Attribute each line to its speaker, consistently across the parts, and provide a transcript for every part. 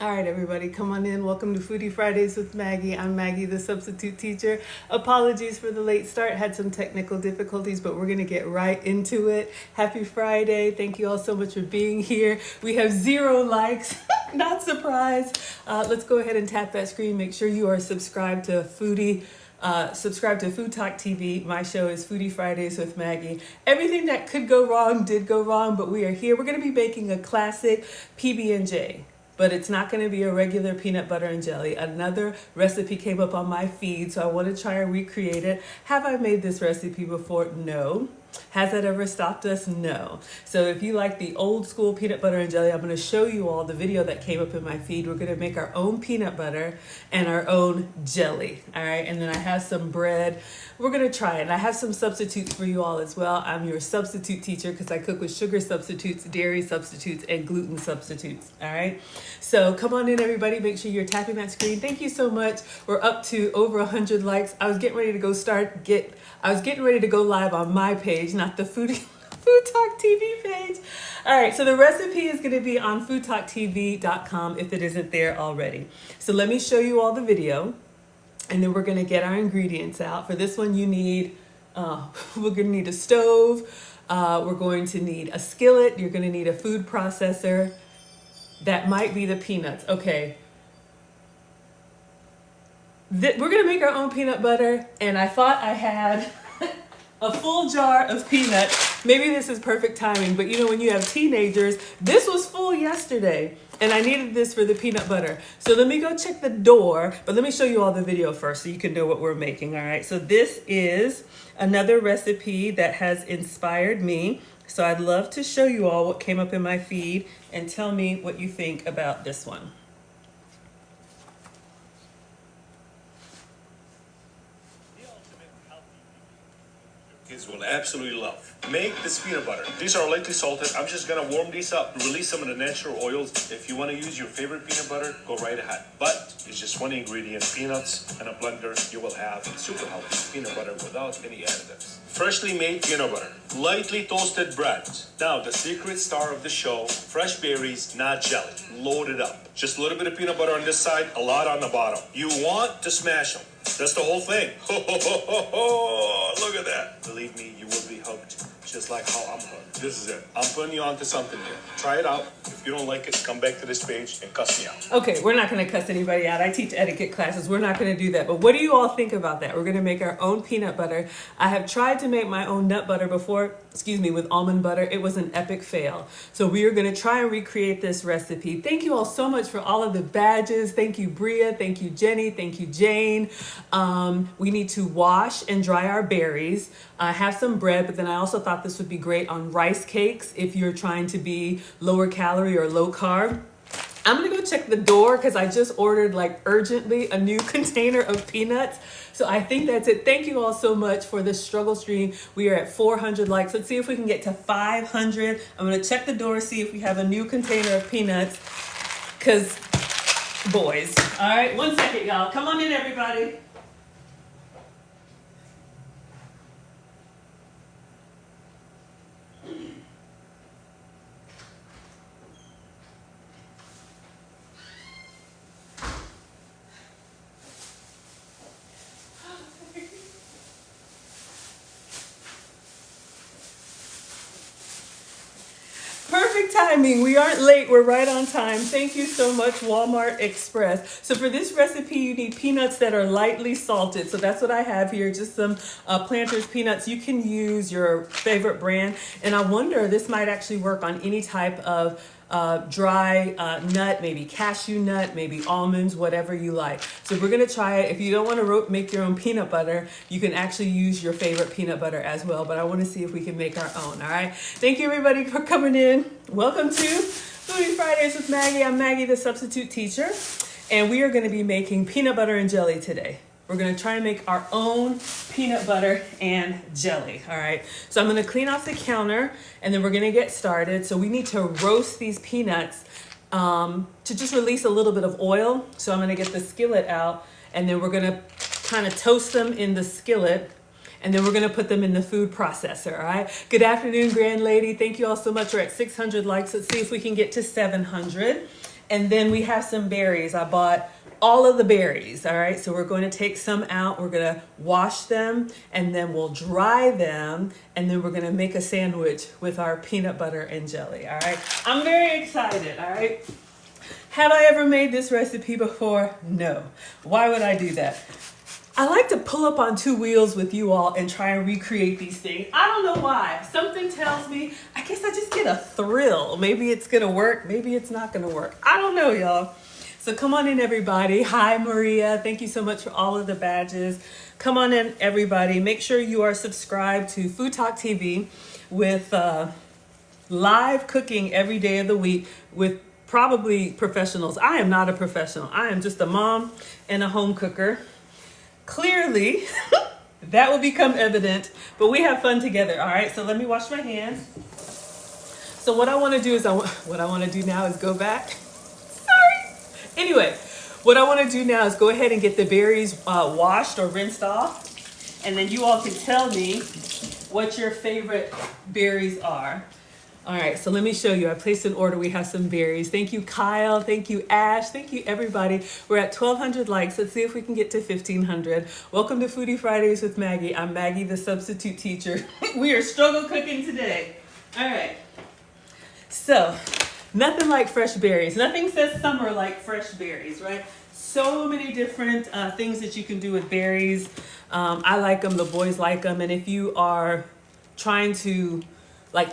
Speaker 1: All right, everybody, come on in. Welcome to Foodie Fridays with Maggie. I'm Maggie, the substitute teacher. Apologies for the late start. Had some technical difficulties, but we're going to get right into it. Happy Friday. Thank you all so much for being here. We have 0 likes. Not surprised. Let's go ahead and tap that screen. Make sure you are subscribed to subscribe to FoodtokTV. My show is Foodie Fridays with Maggie. Everything that could go wrong did go wrong, but we are here. We're going to be making a classic PB&J. But it's not going to be a regular peanut butter and jelly. Another recipe came up on my feed, so I want to try and recreate it. Have I made this recipe before? No. Has that ever stopped us? No. So if you like the old school peanut butter and jelly, I'm going to show you all the video that came up in my feed. We're going to make our own peanut butter and our own jelly. All right. And then I have some bread. We're going to try it. And I have some substitutes for you all as well. I'm your substitute teacher because I cook with sugar substitutes, dairy substitutes, and gluten substitutes. All right. So come on in, everybody. Make sure you're tapping that screen. Thank you so much. We're up to over 100 likes. I was getting ready to go live on my page, not the Food Talk TV page. All right, so the recipe is going to be on foodtoktv.com if it isn't there already. So let me show you all the video, and then we're going to get our ingredients out. For this one, you need, we're going to need a stove. We're going to need a skillet. You're going to need a food processor. That might be the peanuts. Okay. We're going to make our own peanut butter, and I thought I had a full jar of peanuts. Maybe this is perfect timing, but you know, when you have teenagers, this was full yesterday, and I needed this for the peanut butter. So let me go check the door, but let me show you all the video first so you can know what we're making, all right? So this is another recipe that has inspired me. So I'd love to show you all what came up in my feed and tell me what you think about this one.
Speaker 2: Kids will absolutely love. Make this peanut butter. These are lightly salted. I'm just gonna warm these up, release some of the natural oils. If you want to use your favorite peanut butter, go right ahead. But it's just one ingredient, peanuts and a blender. You will have super healthy peanut butter without any additives. Freshly made peanut butter, lightly toasted bread. Now the secret star of the show, fresh berries, not jelly. Loaded up. Just a little bit of peanut butter on this side, a lot on the bottom. You want to smash them. That's the whole thing. Look at that. Believe me, you will be hooked, just like how I'm hooked. This is it. I'm putting you onto something here. Try it out. If you don't like it, come back to this page and cuss me out.
Speaker 1: Okay, we're not going to cuss anybody out. I teach etiquette classes. We're not going to do that. But what do you all think about that? We're going to make our own peanut butter. I have tried to make my own nut butter before, with almond butter. It was an epic fail. So we are going to try and recreate this recipe. Thank you all so much for all of the badges. Thank you, Bria. Thank you, Jenny. Thank you, Jane. We need to wash and dry our berries. I have some bread, but then I also thought this would be great on rice cakes if you're trying to be lower calorie or low carb. I'm gonna go check the door because I just ordered like urgently a new container of peanuts. So I think that's it. Thank you all so much for this struggle stream. We are at 400 likes. Let's see if we can get to 500. I'm gonna check the door, see if we have a new container of peanuts. Cause boys. All right, 1 second, y'all. Come on in, everybody. Perfect timing. We aren't late. We're right on time. Thank you so much, Walmart Express. So for this recipe, you need peanuts that are lightly salted. So that's what I have here, just some Planters peanuts. You can use your favorite brand. And I wonder, this might actually work on any type of dry nut, maybe cashew nut, maybe almonds, whatever you like. So we're going to try it. If you don't want to make your own peanut butter, you can actually use your favorite peanut butter as well. But I want to see if we can make our own. All right. Thank you, everybody, for coming in. Welcome to Foodie Fridays with Maggie. I'm Maggie, the substitute teacher. And we are going to be making peanut butter and jelly today. We're going to try and make our own peanut butter and jelly. All right. So I'm going to clean off the counter and then we're going to get started. So we need to roast these peanuts to just release a little bit of oil. So I'm going to get the skillet out and then we're going to kind of toast them in the skillet. And then we're going to put them in the food processor. All right. Good afternoon, grand lady. Thank you all so much. We're at 600 likes. Let's see if we can get to 700. And then we have some berries. I bought all of the berries, all right? So we're going to take some out, we're gonna wash them, and then we'll dry them, and then we're gonna make a sandwich with our peanut butter and jelly, all right? I'm very excited, all right? Have I ever made this recipe before? No. Why would I do that? I like to pull up on two wheels with you all and try and recreate these things. I don't know why. Something tells me, I guess I just get a thrill. Maybe it's gonna work, maybe it's not gonna work. I don't know, y'all. So come on in, everybody. Hi, Maria. Thank you so much for all of the badges. Come on in, everybody. Make sure you are subscribed to FoodtokTV with live cooking every day of the week with probably professionals. I am not a professional. I am just a mom and a home cooker. Clearly, that will become evident, but we have fun together, all right? So let me wash my hands. So what I wanna do is, what I wanna do now is go back. Anyway, what I want to do now is go ahead and get the berries washed or rinsed off. And then you all can tell me what your favorite berries are. All right, so let me show you. I placed an order. We have some berries. Thank you, Kyle. Thank you, Ash. Thank you, everybody. We're at 1,200 likes. Let's see if we can get to 1,500. Welcome to Foodie Fridays with Maggie. I'm Maggie, the substitute teacher. We are struggle cooking today. All right. So, nothing like fresh berries. Nothing says summer like fresh berries, right? So many different things that you can do with berries. I like them, the boys like them. And if you are trying to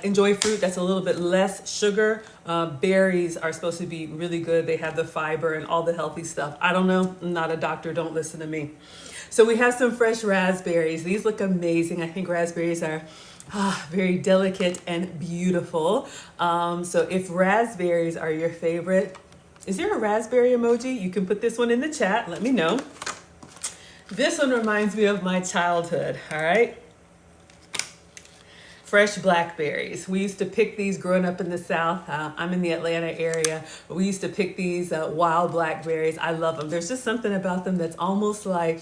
Speaker 1: enjoy fruit that's a little bit less sugar, berries are supposed to be really good. They have the fiber and all the healthy stuff. I don't know, I'm not a doctor, don't listen to me. So we have some fresh raspberries. These look amazing. I think raspberries are very delicate and beautiful. So if raspberries are your favorite, is there a raspberry emoji? You can put this one in the chat, let me know. This one reminds me of my childhood, all right? Fresh blackberries. We used to pick these growing up in the South. I'm in the Atlanta area. But we used to pick these wild blackberries. I love them. There's just something about them that's almost like,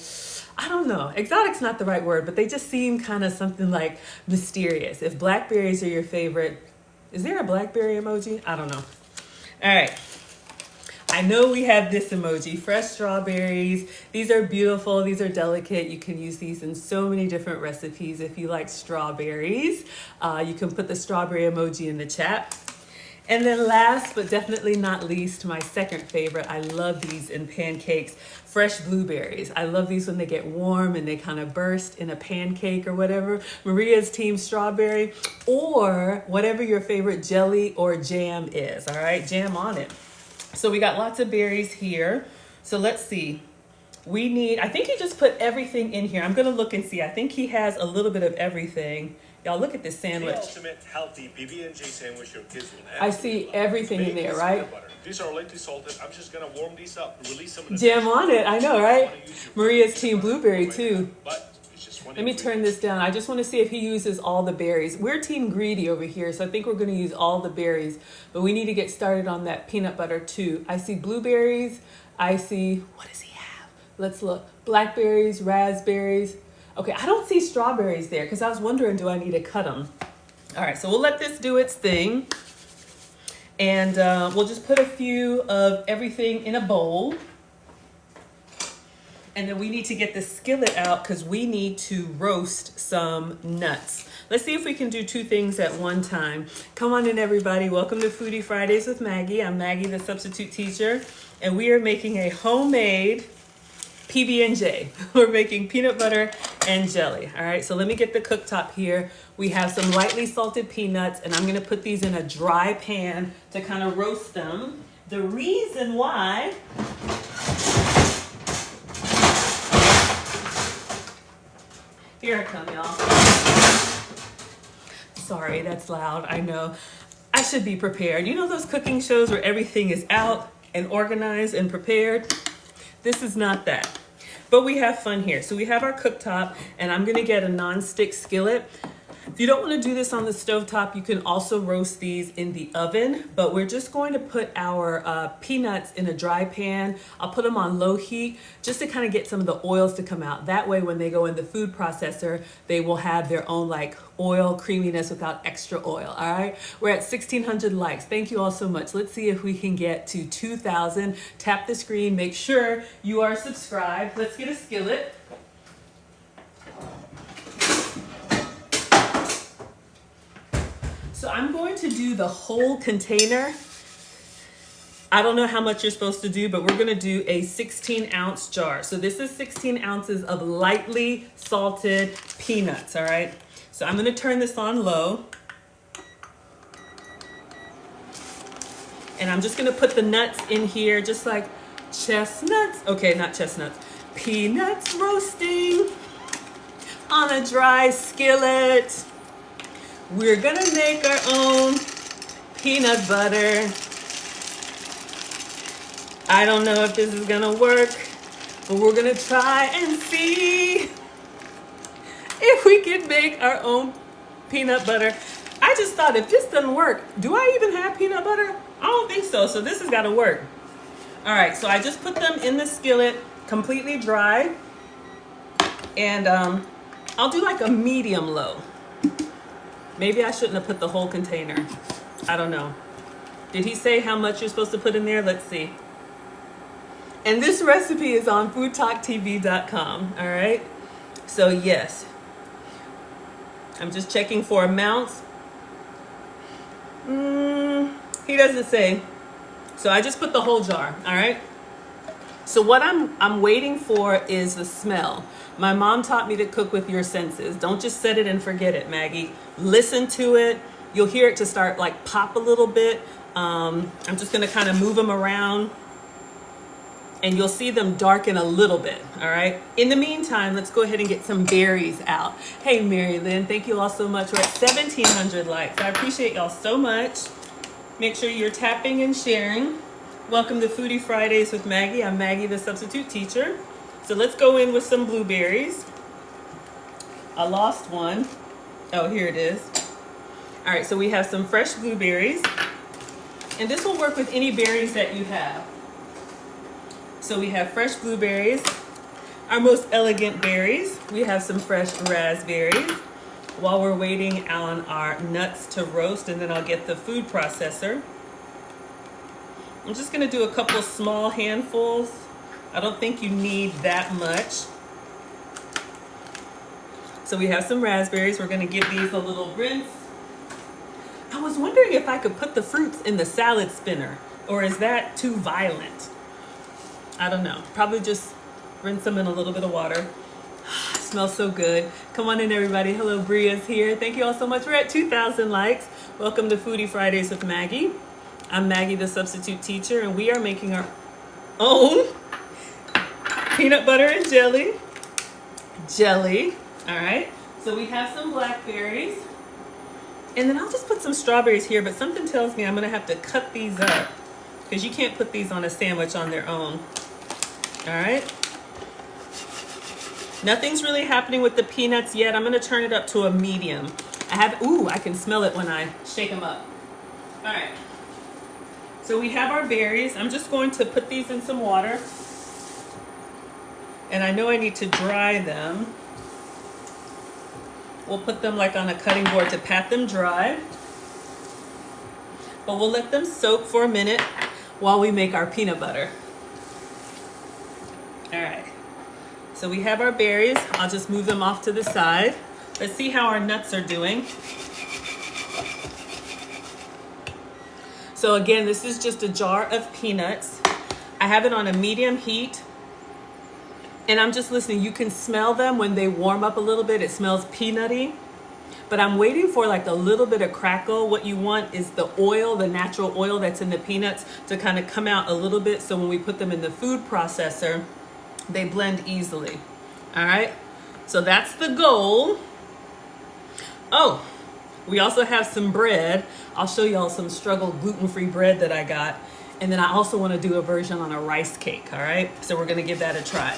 Speaker 1: I don't know, exotic's not the right word, but they just seem kind of something like mysterious. If blackberries are your favorite, is there a blackberry emoji? I don't know. All right. I know we have this emoji, fresh strawberries. These are beautiful, these are delicate. You can use these in so many different recipes if you like strawberries. You can put the strawberry emoji in the chat. And then last but definitely not least, my second favorite, I love these in pancakes, fresh blueberries. I love these when they get warm and they kind of burst in a pancake or whatever. Maria's team strawberry, or whatever your favorite jelly or jam is, all right? Jam on it. So we got lots of berries here. So let's see. We need, I think he just put everything in here. I'm gonna look and see. I think he has a little bit of everything. Y'all look at this sandwich.
Speaker 2: The ultimate healthy PB&J sandwich your kids will
Speaker 1: I see everything in there, right?
Speaker 2: These are lightly salted. I'm just gonna warm these up, release some of the
Speaker 1: jam on it, I know, right? Maria's team blueberry too. Let me turn this down. I just want to see if he uses all the berries. We're team greedy over here, so I think we're going to use all the berries. But we need to get started on that peanut butter too. I see blueberries. I see, what does he have? Let's look. Blackberries, raspberries. Okay, I don't see strawberries there because I was wondering, do I need to cut them? All right, so we'll let this do its thing. And we'll just put a few of everything in a bowl. And then we need to get the skillet out because we need to roast some nuts. Let's see if we can do two things at one time. Come on in, everybody. Welcome to Foodie Fridays with Maggie. I'm Maggie, the substitute teacher, and we are making a homemade PB&J. We're making peanut butter and jelly. All right, so let me get the cooktop here. We have some lightly salted peanuts, and I'm gonna put these in a dry pan to kind of roast them. The reason why, here I come, y'all. Sorry, that's loud, I know. I should be prepared. You know those cooking shows where everything is out and organized and prepared? This is not that. But we have fun here. So we have our cooktop, and I'm gonna get a non-stick skillet. If you don't want to do this on the stovetop, you can also roast these in the oven, but we're just going to put our peanuts in a dry pan. I'll put them on low heat just to kind of get some of the oils to come out. That way when they go in the food processor, they will have their own like oil creaminess without extra oil. All right, we're at 1,600 likes. Thank you all so much. Let's see if we can get to 2,000. Tap the screen, make sure you are subscribed. Let's get a skillet. So I'm going to do the whole container. I don't know how much you're supposed to do, but we're gonna do a 16-ounce jar. So this is 16 ounces of lightly salted peanuts, all right? So I'm gonna turn this on low. And I'm just gonna put the nuts in here, just like chestnuts. Okay, not chestnuts. Peanuts roasting on a dry skillet. We're gonna make our own peanut butter. I don't know if this is gonna work, but we're gonna try and see if we can make our own peanut butter. I just thought, if this doesn't work, do I even have peanut butter? I don't think so, so this has gotta work. All right, so I just put them in the skillet, completely dry, and I'll do like a medium low. Maybe I shouldn't have put the whole container. I don't know. Did he say how much you're supposed to put in there? Let's see. And this recipe is on FoodtokTV.com, all right? So yes, I'm just checking for amounts. He doesn't say. So I just put the whole jar, all right? So what I'm waiting for is the smell. My mom taught me to cook with your senses. Don't just set it and forget it, Maggie. Listen to it. You'll hear it to start like pop a little bit. I'm just gonna kind of move them around and you'll see them darken a little bit, all right? In the meantime, let's go ahead and get some berries out. Hey, Mary Lynn, thank you all so much. We're at 1,700 likes. I appreciate y'all so much. Make sure you're tapping and sharing. Welcome to Foodie Fridays with Maggie. I'm Maggie, the substitute teacher. So let's go in with some blueberries. I lost one. Oh, here it is. All right, so we have some fresh blueberries. And this will work with any berries that you have. So we have fresh blueberries, our most elegant berries. We have some fresh raspberries. While we're waiting on our nuts to roast, and then I'll get the food processor. I'm just gonna do a couple small handfuls. I don't think you need that much. So we have some raspberries. We're gonna give these a little rinse. I was wondering if I could put the fruits in the salad spinner, or is that too violent? I don't know. Probably just rinse them in a little bit of water. Smells so good. Come on in, everybody. Hello, Bria's here. Thank you all so much. We're at 2,000 likes. Welcome to Foodie Fridays with Maggie. I'm Maggie, the substitute teacher, and we are making our own peanut butter and jelly. All right. So we have some blackberries. And then I'll just put some strawberries here, but something tells me I'm gonna have to cut these up because you can't put these on a sandwich on their own. All right. Nothing's really happening with the peanuts yet. I'm gonna turn it up to a medium. I can smell it when I shake them up. All right. So we have our berries. I'm just going to put these in some water. And I know I need to dry them. We'll put them like on a cutting board to pat them dry. But we'll let them soak for a minute while we make our peanut butter. All right. So we have our berries. I'll just move them off to the side. Let's see how our nuts are doing. So again, this is just a jar of peanuts. I have it on a medium heat. And I'm just listening. You can smell them when they warm up a little bit. It smells peanutty. But I'm waiting for like a little bit of crackle. What you want is the oil, the natural oil that's in the peanuts, to kind of come out a little bit. So when we put them in the food processor, they blend easily. All right. So that's the goal. Oh, we also have some bread. I'll show y'all some struggle gluten-free bread that I got. And then I also want to do a version on a rice cake, all right? So we're gonna give that a try.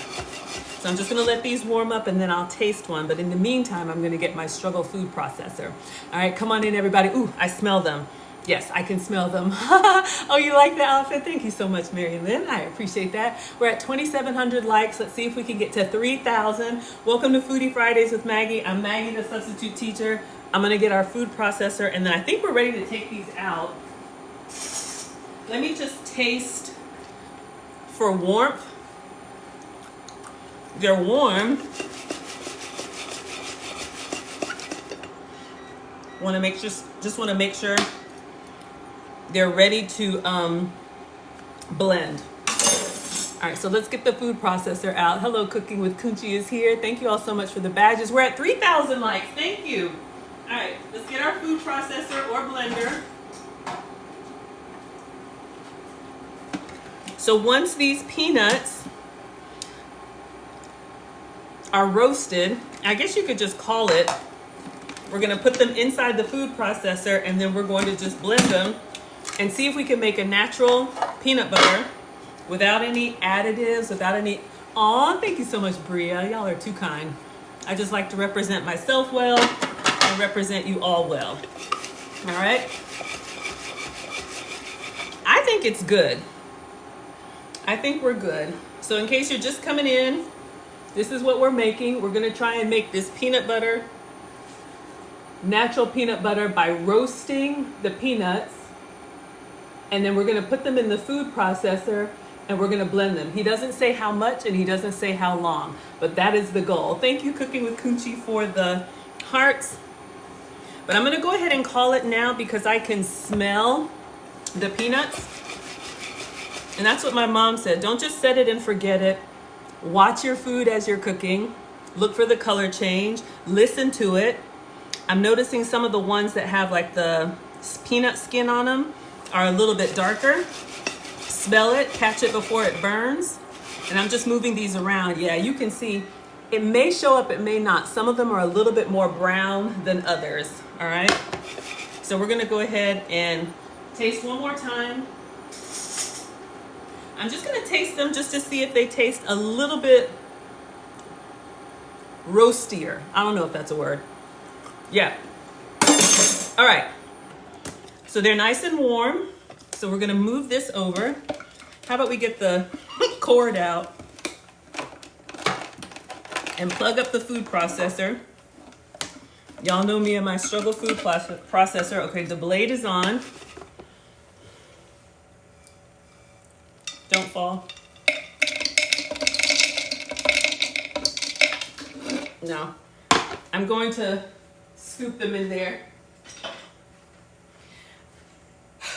Speaker 1: So I'm just gonna let these warm up and then I'll taste one. But in the meantime, I'm gonna get my struggle food processor. All right, come on in everybody. Ooh, I smell them. Yes, I can smell them. Oh, you like the outfit? Thank you so much, Mary Lynn. I appreciate that. We're at 2,700 likes. Let's see if we can get to 3,000. Welcome to Foodie Fridays with Maggie. I'm Maggie, the substitute teacher. I'm gonna get our food processor and then I think we're ready to take these out. Let me just taste for warmth. They're warm. Want to make just want to make sure they're ready to blend. All right, so let's get the food processor out. Hello, Cooking with Kunchi is here. Thank you all so much for the badges. We're at 3,000 likes. Thank you. All right, let's get our food processor or blender. So once these peanuts are roasted, I guess you could just call it, we're gonna put them inside the food processor and then we're going to just blend them and see if we can make a natural peanut butter without any additives, without any, aw, thank you so much, Bria. Y'all are too kind. I just like to represent myself well and represent you all well. All right? I think it's good. I think we're good. So in case you're just coming in, this is what we're making. We're gonna try and make this peanut butter, natural peanut butter, by roasting the peanuts. And then we're gonna put them in the food processor and we're gonna blend them. He doesn't say how much and he doesn't say how long, but that is the goal. Thank you, Cooking with Kunchi, for the hearts. But I'm gonna go ahead and call it now because I can smell the peanuts. And that's what my mom said. Don't just set it and forget it. Watch your food as you're cooking. Look for the color change. Listen to it. I'm noticing some of the ones that have like the peanut skin on them are a little bit darker. Smell it, catch it before it burns. And I'm just moving these around. Yeah, you can see it may show up, it may not. Some of them are a little bit more brown than others, all right? So we're gonna go ahead and taste one more time. I'm just gonna taste them just to see if they taste a little bit roastier. I don't know if that's a word. Yeah. All right. So they're nice and warm. So we're gonna move this over. How about we get the cord out and plug up the food processor. Y'all know me and my struggle food processor. Okay, the blade is on. Don't fall. No. I'm going to scoop them in there.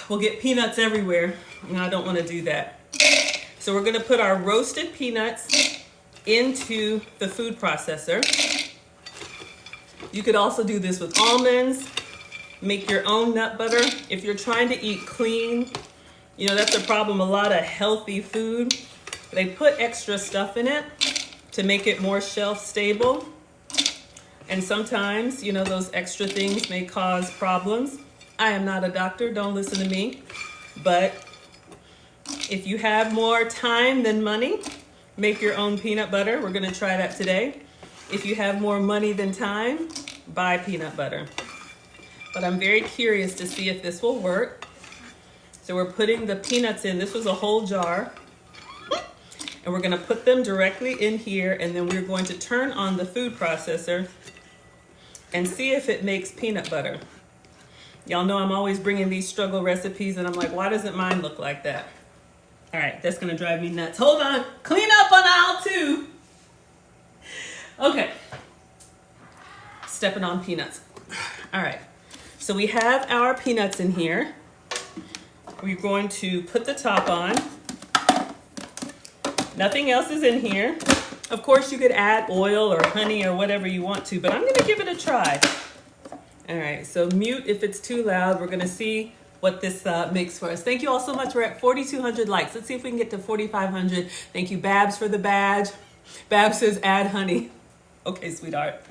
Speaker 1: We'll get peanuts everywhere, and I don't want to do that. So we're going to put our roasted peanuts into the food processor. You could also do this with almonds. Make your own nut butter. If you're trying to eat clean, you know, that's a problem. A lot of healthy food, they put extra stuff in it to make it more shelf stable. And sometimes, you know, those extra things may cause problems. I am not a doctor, don't listen to me. But if you have more time than money, make your own peanut butter. We're gonna try that today. If you have more money than time, buy peanut butter. But I'm very curious to see if this will work. So we're putting the peanuts in. This was a whole jar. And we're gonna put them directly in here, and then we're going to turn on the food processor and see if it makes peanut butter. Y'all know I'm always bringing these struggle recipes, and I'm like, why doesn't mine look like that? All right, that's gonna drive me nuts. Hold on, clean up on aisle 2. Okay, stepping on peanuts. All right, so we have our peanuts in here. We're going to put the top on. Nothing else is in here. Of course, you could add oil or honey or whatever you want to, but I'm gonna give it a try. All right, so mute if it's too loud. We're gonna see what this makes for us. Thank you all so much. We're at 4,200 likes. Let's see if we can get to 4,500. Thank you, Babs, for the badge. Babs says add honey. Okay, sweetheart.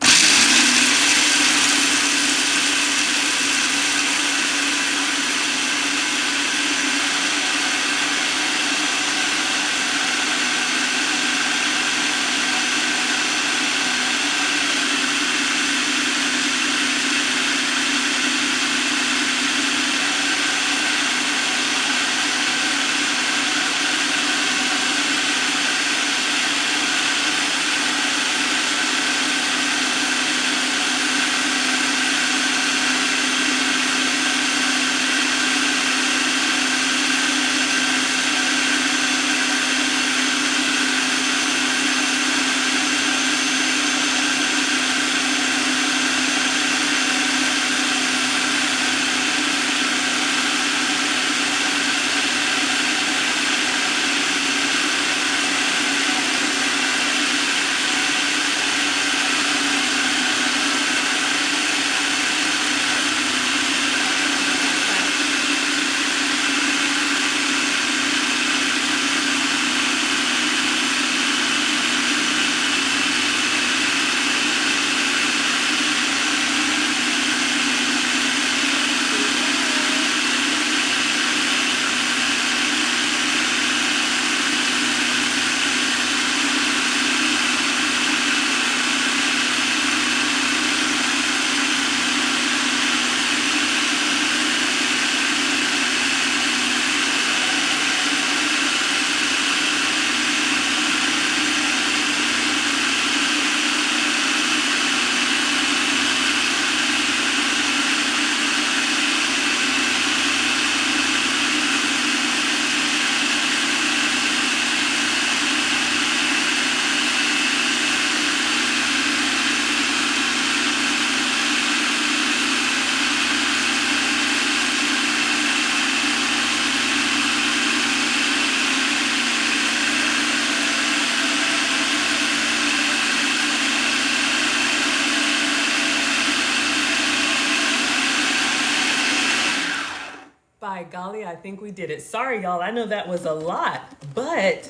Speaker 1: By golly, I think we did it. Sorry, y'all. I know that was a lot, but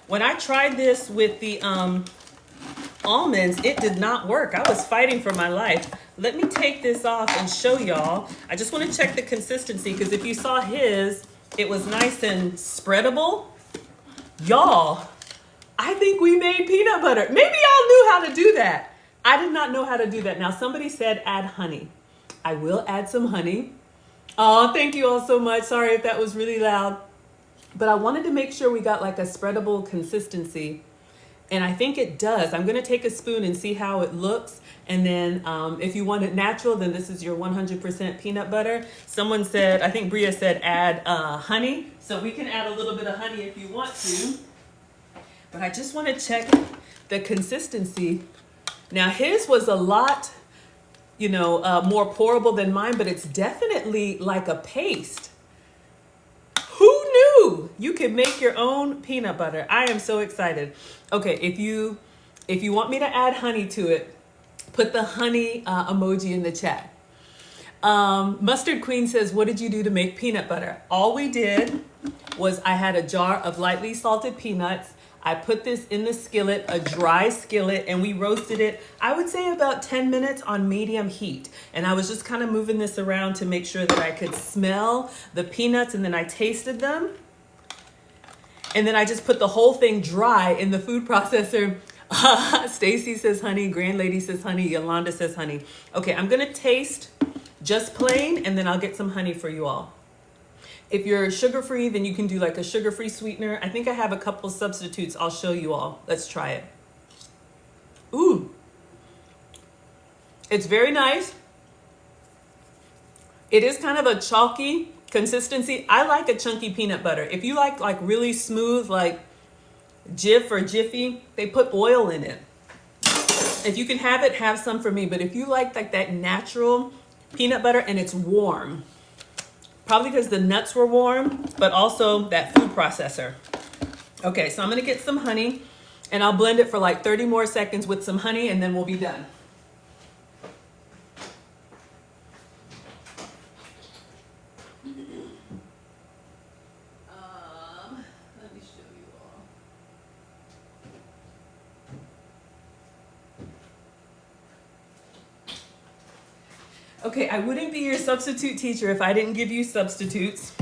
Speaker 1: when I tried this with the almonds, it did not work. I was fighting for my life. Let me take this off and show y'all. I just want to check the consistency because if you saw his, it was nice and spreadable. Y'all, I think we made peanut butter. Maybe y'all knew how to do that. I did not know how to do that. Now, somebody said add honey. I will add some honey. Oh, thank you all so much. Sorry if that was really loud. But I wanted to make sure we got like a spreadable consistency. And I think it does. I'm going to take a spoon and see how it looks. And then if you want it natural, then this is your 100% peanut butter. Someone said, I think Bria said add honey. So we can add a little bit of honey if you want to. But I just want to check the consistency. Now his was a lot, you know, more pourable than mine, but it's definitely like a paste. Who knew you could make your own peanut butter? I am so excited. Okay, if you want me to add honey to it, put the honey emoji in the chat. Mustard Queen says, what did you do to make peanut butter? All we did was I had a jar of lightly salted peanuts. I put this in the skillet, a dry skillet, and we roasted it, I would say about 10 minutes on medium heat. And I was just kind of moving this around to make sure that I could smell the peanuts, and then I tasted them. And then I just put the whole thing dry in the food processor. Stacy says honey, Grand Lady says honey, Yolanda says honey. Okay, I'm gonna taste just plain, and then I'll get some honey for you all. If you're sugar-free, then you can do like a sugar-free sweetener. I think I have a couple substitutes. I'll show you all. Let's try it. Ooh. It's very nice. It is kind of a chalky consistency. I like a chunky peanut butter. If you like really smooth, like Jif or Jiffy, they put oil in it. If you can have it, have some for me. But if you like that natural peanut butter and it's warm, probably because the nuts were warm, but also that food processor. Okay, so I'm gonna get some honey and I'll blend it for like 30 more seconds with some honey and then we'll be done. Let me show you all. Okay, I wouldn't be your substitute teacher if I didn't give you substitutes.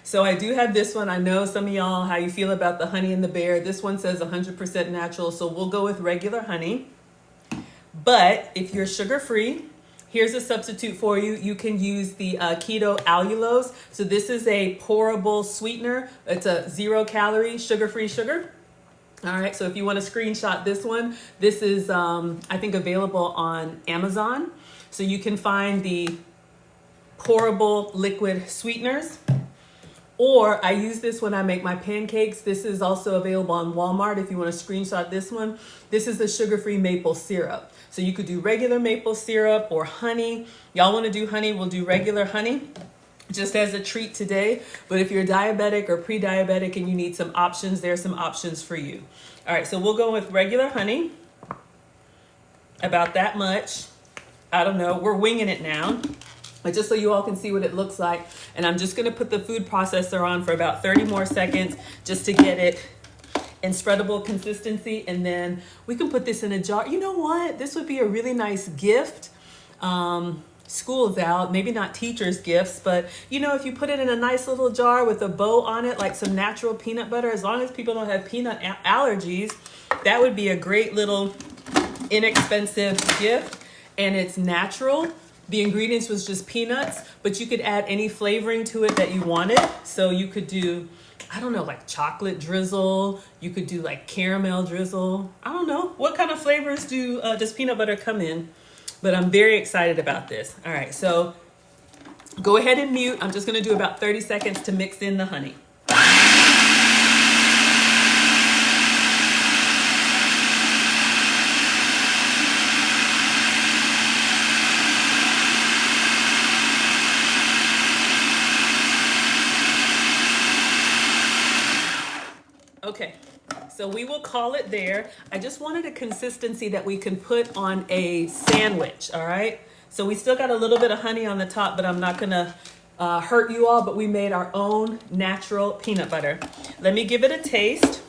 Speaker 1: So I do have this one. I know some of y'all, how you feel about the honey and the bear. This one says 100% natural, so we'll go with regular honey. But if you're sugar-free, here's a substitute for you. You can use the keto allulose. So this is a pourable sweetener. It's a 0-calorie, sugar-free sugar. All right, so if you want to screenshot this one, this is, I think, available on Amazon. So you can find the pourable liquid sweeteners, or I use this when I make my pancakes. This is also available on Walmart if you want to screenshot this one. This is the sugar-free maple syrup. So you could do regular maple syrup or honey. Y'all want to do honey, we'll do regular honey just as a treat today. But if you're diabetic or pre-diabetic and you need some options, there's some options for you. All right, so we'll go with regular honey, about that much. I don't know, we're winging it now, but just so you all can see what it looks like. And I'm just gonna put the food processor on for about 30 more seconds just to get it in spreadable consistency. And then we can put this in a jar. You know what? This would be a really nice gift. School's out, maybe not teachers' gifts, but you know, if you put it in a nice little jar with a bow on it, like some natural peanut butter, as long as people don't have peanut allergies, that would be a great little inexpensive gift. And it's natural. The ingredients was just peanuts, but you could add any flavoring to it that you wanted. So you could do, I don't know, like chocolate drizzle. You could do like caramel drizzle. I don't know. What kind of flavors does peanut butter come in? But I'm very excited about this. All right, so go ahead and mute. I'm just gonna do about 30 seconds to mix in the honey. Okay, so we will call it there. I just wanted a consistency that we can put on a sandwich, all right? So we still got a little bit of honey on the top, but I'm not gonna hurt you all, but we made our own natural peanut butter. Let me give it a taste,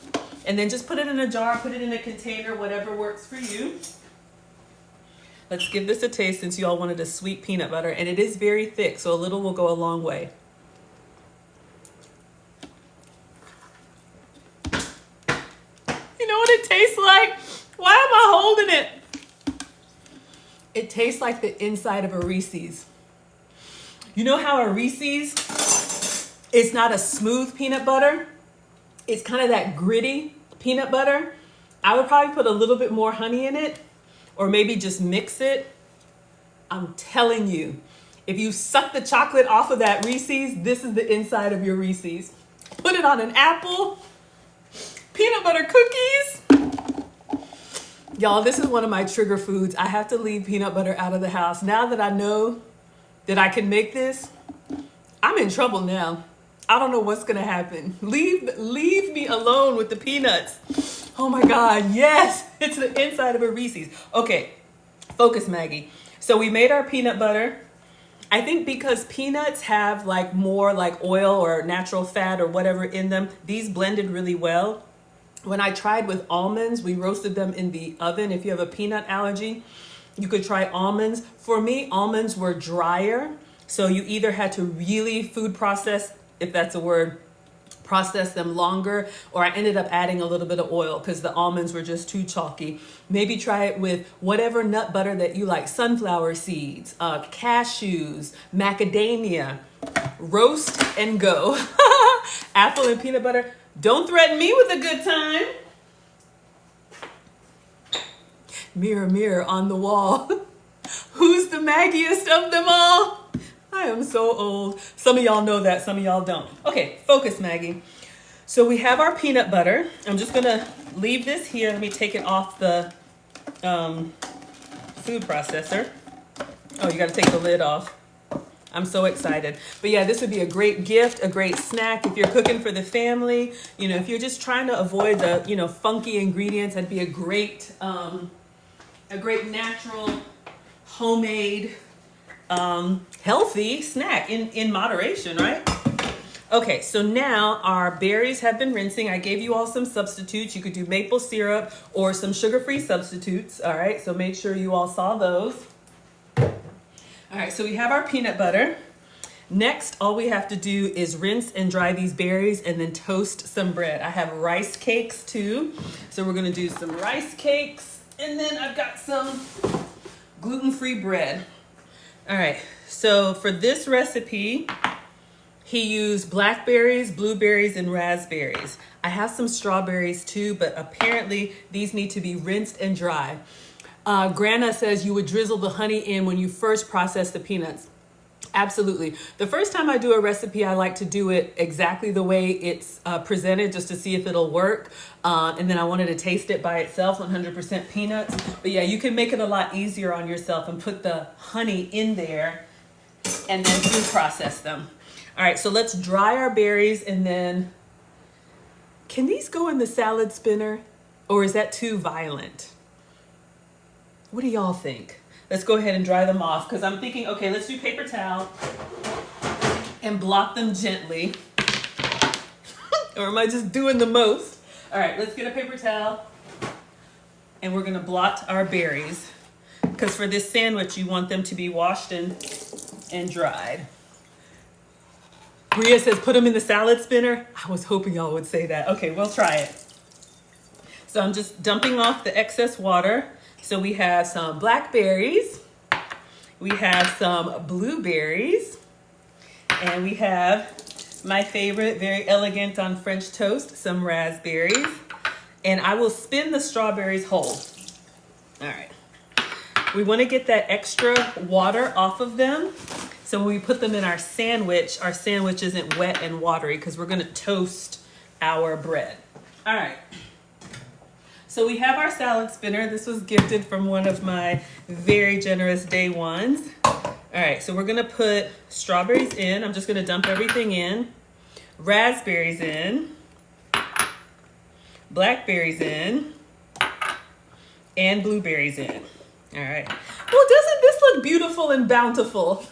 Speaker 1: and then just put it in a jar, put it in a container, whatever works for you. Let's give this a taste since you all wanted a sweet peanut butter, and it is very thick, so a little will go a long way. You know what it tastes like? Why am I holding it? It tastes like the inside of a Reese's. You know how a Reese's is not a smooth peanut butter? It's kind of that gritty peanut butter. I would probably put a little bit more honey in it, or maybe just mix it. I'm telling you, if you suck the chocolate off of that Reese's, this is the inside of your Reese's. Put it on an apple, peanut butter cookies. Y'all, this is one of my trigger foods. I have to leave peanut butter out of the house. Now that I know that I can make this, I'm in trouble now. I don't know what's gonna happen. Leave me alone with the peanuts. Oh my God, yes, it's the inside of a Reese's. Okay, focus, Maggie. So we made our peanut butter. I think because peanuts have like more like oil or natural fat or whatever in them, these blended really well. When I tried with almonds, we roasted them in the oven. If you have a peanut allergy, you could try almonds. For me, almonds were drier. So you either had to really food process, if that's a word, process them longer, or I ended up adding a little bit of oil because the almonds were just too chalky. Maybe try it with whatever nut butter that you like, sunflower seeds, cashews, macadamia. Roast and go. Apple and peanut butter. Don't threaten me with a good time. Mirror, mirror on the wall. Who's the Maggiest of them all? I am so old. Some of y'all know that, some of y'all don't. Okay, focus, Maggie. So we have our peanut butter. I'm just gonna leave this here. Let me take it off the food processor. Oh, you gotta take the lid off. I'm so excited. But yeah, this would be a great gift, a great snack if you're cooking for the family. You know, if you're just trying to avoid the, you know, funky ingredients, that'd be a great natural, homemade, healthy snack in moderation, right? Okay, so now our berries have been rinsing. I gave you all some substitutes. You could do maple syrup or some sugar-free substitutes. All right, so make sure you all saw those. All right, so we have our peanut butter. Next, all we have to do is rinse and dry these berries and then toast some bread. I have rice cakes too. So we're gonna do some rice cakes, and then I've got some gluten-free bread. All right, so for this recipe, he used blackberries, blueberries, and raspberries. I have some strawberries too, but apparently these need to be rinsed and dry. Grana says you would drizzle the honey in when you first process the peanuts. Absolutely. The first time I do a recipe, I like to do it exactly the way it's presented just to see if it'll work. And then I wanted to taste it by itself, 100% peanuts. But yeah, you can make it a lot easier on yourself and put the honey in there and then food process them. All right, so let's dry our berries, and then, can these go in the salad spinner, or is that too violent? What do y'all think? Let's go ahead and dry them off, because I'm thinking, okay, let's do paper towel and blot them gently. Or am I just doing the most? All right, let's get a paper towel, and we're gonna blot our berries, because for this sandwich, you want them to be washed and dried. Bria says, put them in the salad spinner. I was hoping y'all would say that. Okay, we'll try it. So I'm just dumping off the excess water. So we have some blackberries, we have some blueberries, and we have my favorite, very elegant on French toast, some raspberries. And I will spin the strawberries whole. All right. We want to get that extra water off of them. So when we put them in our sandwich isn't wet and watery because we're gonna toast our bread. All right. So we have our salad spinner. This was gifted from one of my very generous day ones. All right, so we're gonna put strawberries in. I'm just gonna dump everything in. Raspberries in. Blackberries in. And blueberries in. All right. Well, doesn't this look beautiful and bountiful?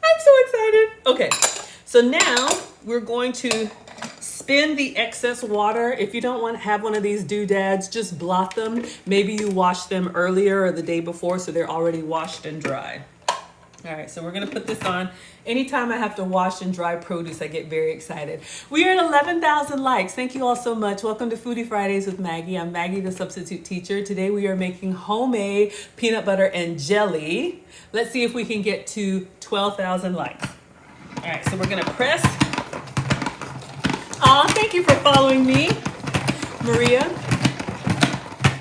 Speaker 1: I'm so excited. Okay, so now we're going to spin the excess water. If you don't want to have one of these doodads, just blot them. Maybe you washed them earlier or the day before, so they're already washed and dry. All right, so we're gonna put this on. Anytime I have to wash and dry produce, I get very excited. We are at 11,000 likes. Thank you all so much. Welcome to Foodie Fridays with Maggie. I'm Maggie, the substitute teacher. Today we are making homemade peanut butter and jelly. Let's see if we can get to 12,000 likes. All right, so we're gonna press. Aw, thank you for following me, Maria.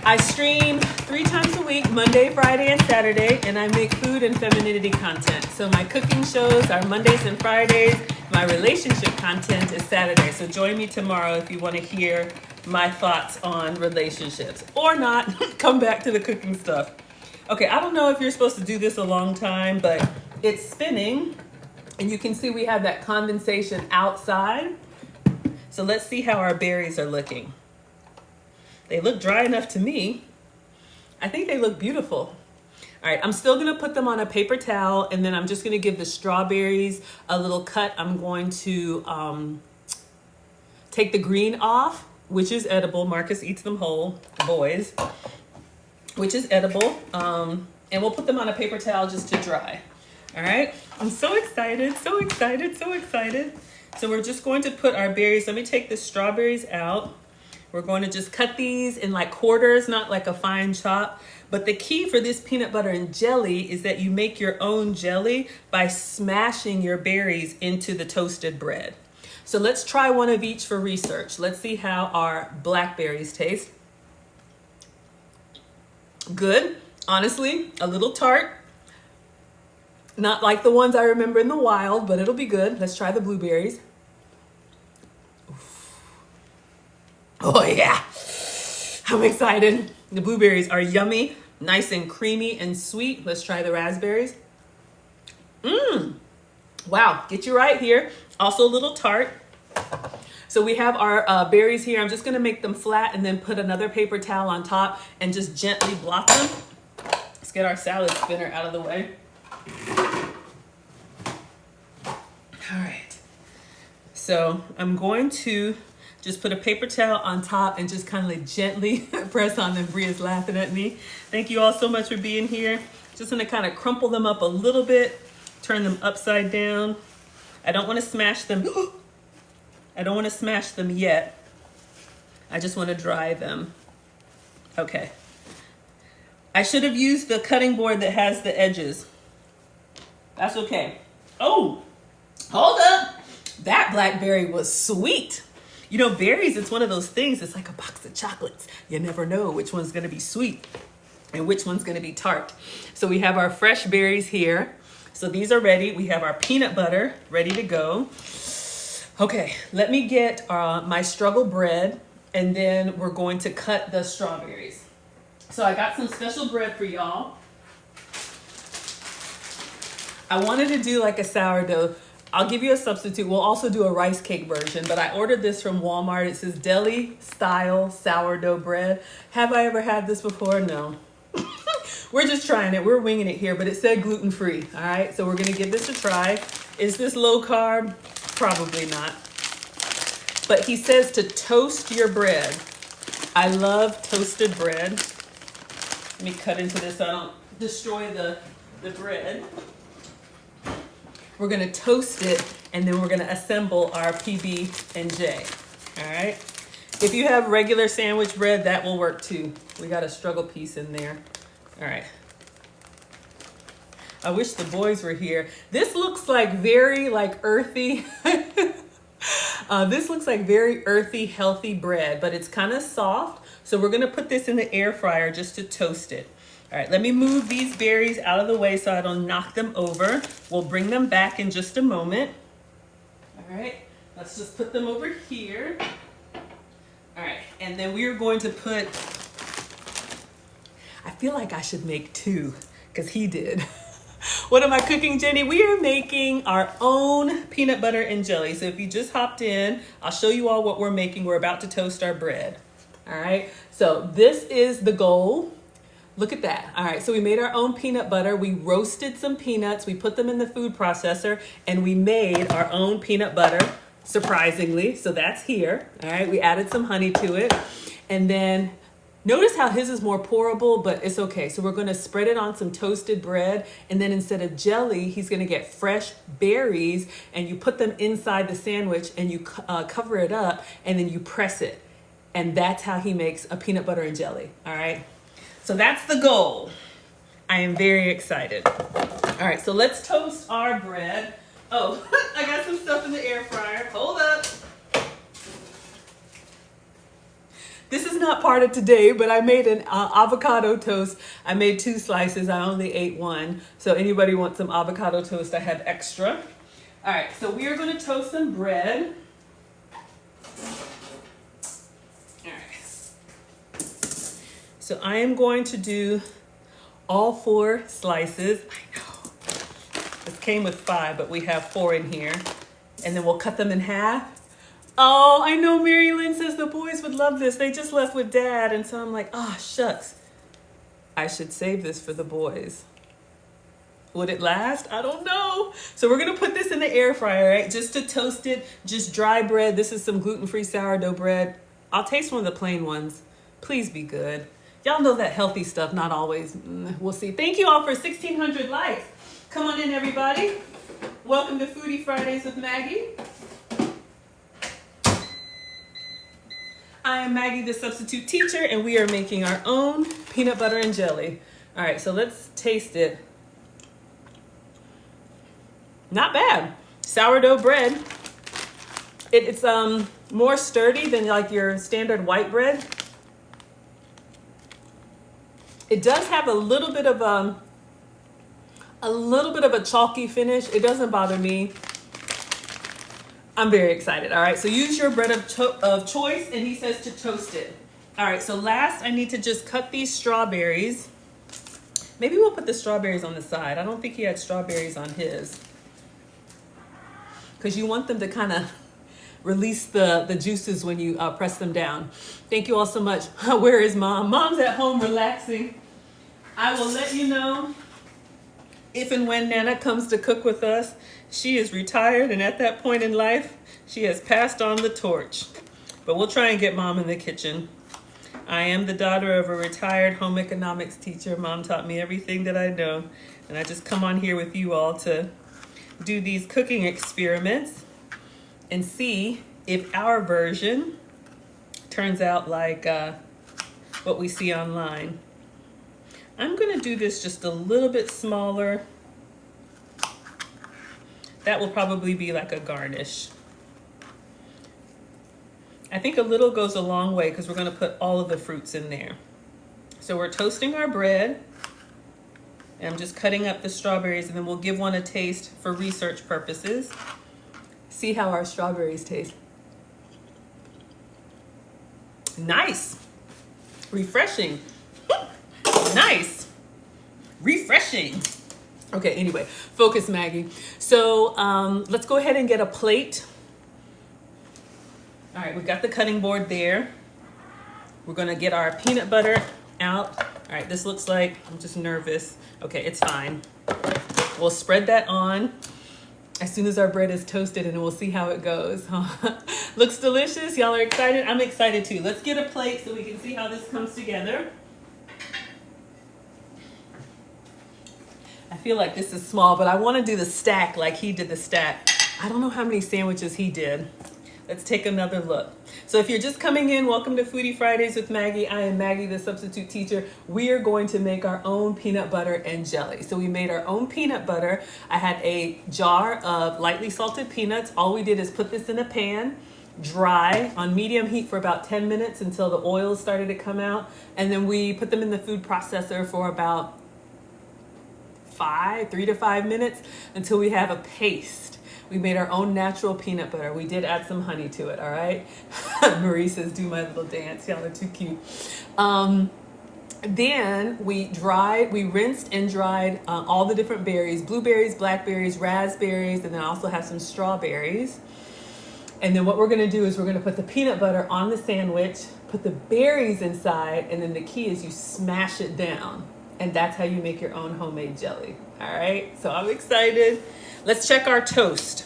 Speaker 1: I stream 3 times a week, Monday, Friday, and Saturday, and I make food and femininity content. So my cooking shows are Mondays and Fridays. My relationship content is Saturday. So join me tomorrow if you want to hear my thoughts on relationships. Or not, come back to the cooking stuff. Okay, I don't know if you're supposed to do this a long time, but it's spinning, and you can see we have that condensation outside. So let's see how our berries are looking. They look dry enough to me. I think they look beautiful. All right, I'm still gonna put them on a paper towel, and then I'm just gonna give the strawberries a little cut. I'm going to take the green off, which is edible. Marcus eats them whole, boys, which is edible. And we'll put them on a paper towel just to dry. All right, I'm so excited, so excited, so excited. So we're just going to put our berries. Let me take the strawberries out. We're going to just cut these in like quarters, not like a fine chop. But the key for this peanut butter and jelly is that you make your own jelly by smashing your berries into the toasted bread. So let's try one of each for research. Let's see how our blackberries taste. Good, honestly, a little tart. Not like the ones I remember in the wild, but it'll be good. Let's try the blueberries. Oh yeah, I'm excited. The blueberries are yummy, nice and creamy and sweet. Let's try the raspberries. Wow, get you right here. Also a little tart. So we have our berries here. I'm just gonna make them flat and then put another paper towel on top and just gently blot them. Let's get our salad spinner out of the way. All right, so I'm going to just put a paper towel on top and just kind of gently press on them. Bria's laughing at me. Thank you all so much for being here. Just gonna kind of crumple them up a little bit, turn them upside down. I don't want to smash them. I don't want to smash them yet. I just want to dry them. Okay. I should have used the cutting board that has the edges. That's okay. Oh, hold up. That blackberry was sweet. You know, berries, it's one of those things, it's like a box of chocolates. You never know which one's gonna be sweet and which one's gonna be tart. So we have our fresh berries here. So these are ready. We have our peanut butter ready to go. Okay, let me get my struggle bread, and then we're going to cut the strawberries. So I got some special bread for y'all. I wanted to do like a sourdough. I'll give you a substitute. We'll also do a rice cake version, but I ordered this from Walmart. It says deli style sourdough bread. Have I ever had this before? No. We're just trying it. We're winging it here, but it said gluten-free. All right, so we're gonna give this a try. Is this low carb? Probably not. But he says to toast your bread. I love toasted bread. Let me cut into this so I don't destroy the bread. We're gonna toast it, and then we're gonna assemble our PB&J, all right? If you have regular sandwich bread, that will work too. We got a struggle piece in there. All right. I wish the boys were here. This looks like very like earthy. This looks like very earthy, healthy bread, but it's kind of soft. So we're gonna put this in the air fryer just to toast it. All right, let me move these berries out of the way so I don't knock them over. We'll bring them back in just a moment. All right, let's just put them over here. All right, and then we are going to put, I feel like I should make 2 because he did. What am I cooking, Jenny? We are making our own peanut butter and jelly. So if you just hopped in, I'll show you all what we're making. We're about to toast our bread. All right, so this is the goal. Look at that. All right, so we made our own peanut butter. We roasted some peanuts. We put them in the food processor and we made our own peanut butter, surprisingly. So that's here. All right, we added some honey to it. And then notice how his is more pourable, but it's okay. So we're gonna spread it on some toasted bread. And then instead of jelly, he's gonna get fresh berries and you put them inside the sandwich and you cover it up and then you press it. And that's how he makes a peanut butter and jelly, all right? So that's the goal. I am very excited. All right, so let's toast our bread. Oh, I got some stuff in the air fryer. Hold up. This is not part of today, but I made an avocado toast. I made 2 slices. I only ate 1. So anybody want some avocado toast, I have extra. All right, so we are gonna toast some bread. So I am going to do all 4 slices. I know, this came with 5, but we have 4 in here. And then we'll cut them in half. Oh, I know Mary Lynn says the boys would love this. They just left with Dad. And so I'm like, oh, shucks. I should save this for the boys. Would it last? I don't know. So we're gonna put this in the air fryer, right? Just to toast it, just dry bread. This is some gluten-free sourdough bread. I'll taste one of the plain ones. Please be good. Y'all know that healthy stuff, not always. We'll see. Thank you all for 1,600 likes. Come on in, everybody. Welcome to Foodie Fridays with Maggie. I am Maggie, the substitute teacher, and we are making our own peanut butter and jelly. All right, so let's taste it. Not bad. Sourdough bread. It's more sturdy than like your standard white bread. It does have a little bit of a chalky finish. It doesn't bother me. I'm very excited. All right, so use your bread of choice, and he says to toast it. All right, so last I need to just cut these strawberries. Maybe we'll put the strawberries on the side. I don't think he had strawberries on his, because you want them to kind of release the juices when you press them down. Thank you all so much. Where is Mom? Mom's at home relaxing. I will let you know if and when Nana comes to cook with us. She is retired, and at that point in life, she has passed on the torch. But we'll try and get Mom in the kitchen. I am the daughter of a retired home economics teacher. Mom taught me everything that I know. And I just come on here with you all to do these cooking experiments and see if our version turns out like what we see online. I'm gonna do this just a little bit smaller. That will probably be like a garnish. I think a little goes a long way because we're gonna put all of the fruits in there. So we're toasting our bread. And I'm just cutting up the strawberries, and then we'll give one a taste for research purposes. See how our strawberries taste. Nice. Refreshing. Nice. Refreshing. Okay, anyway, focus, Maggie. So let's go ahead and get a plate. All right, we've got the cutting board there. We're gonna get our peanut butter out. All right, this looks like, I'm just nervous. Okay, it's fine. We'll spread that on as soon as our bread is toasted, and we'll see how it goes. Looks delicious. Y'all are excited? I'm excited too. Let's get a plate so we can see how this comes together. I feel like this is small, but I want to do the stack like he did the stack. I don't know how many sandwiches he did. Let's take another look. So if you're just coming in, welcome to Foodie Fridays with Maggie. I am Maggie, the substitute teacher. We are going to make our own peanut butter and jelly. So we made our own peanut butter. I had a jar of lightly salted peanuts. All we did is put this in a pan, dry on medium heat for about 10 minutes until the oils started to come out. And then we put them in the food processor for about 3 to 5 minutes until we have a paste. We made our own natural peanut butter. We did add some honey to it, all right? Marie says, do my little dance. Y'all are too cute. Then we rinsed and dried all the different berries, blueberries, blackberries, raspberries, and then I also have some strawberries. And then what we're gonna do is we're gonna put the peanut butter on the sandwich, put the berries inside, and then the key is you smash it down. And that's how you make your own homemade jelly. All right, so I'm excited. Let's check our toast.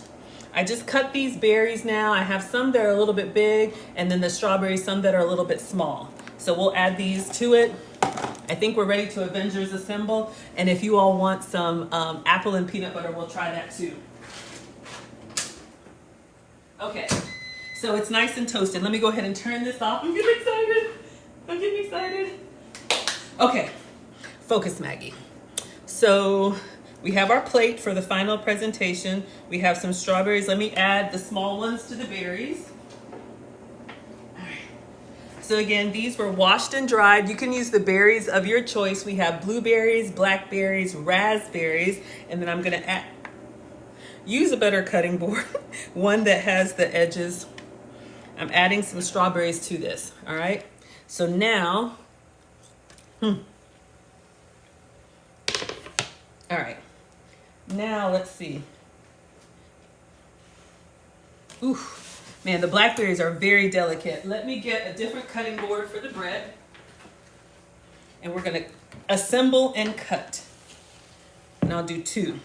Speaker 1: I just cut these berries now. I have some that are a little bit big, and then the strawberries, some that are a little bit small. So we'll add these to it. I think we're ready to Avengers Assemble. And if you all want some apple and peanut butter, we'll try that too. Okay, so it's nice and toasted. Let me go ahead and turn this off. I'm getting excited. I'm getting excited. Okay, focus, Maggie. So we have our plate for the final presentation. We have some strawberries. Let me add the small ones to the berries. All right. So again, these were washed and dried. You can use the berries of your choice. We have blueberries, blackberries, raspberries, and then I'm gonna use a better cutting board, one that has the edges. I'm adding some strawberries to this, all right? So now, all right. Now let's see. Ooh, man, the blackberries are very delicate. Let me get a different cutting board for the bread. And we're gonna assemble and cut. And I'll do two.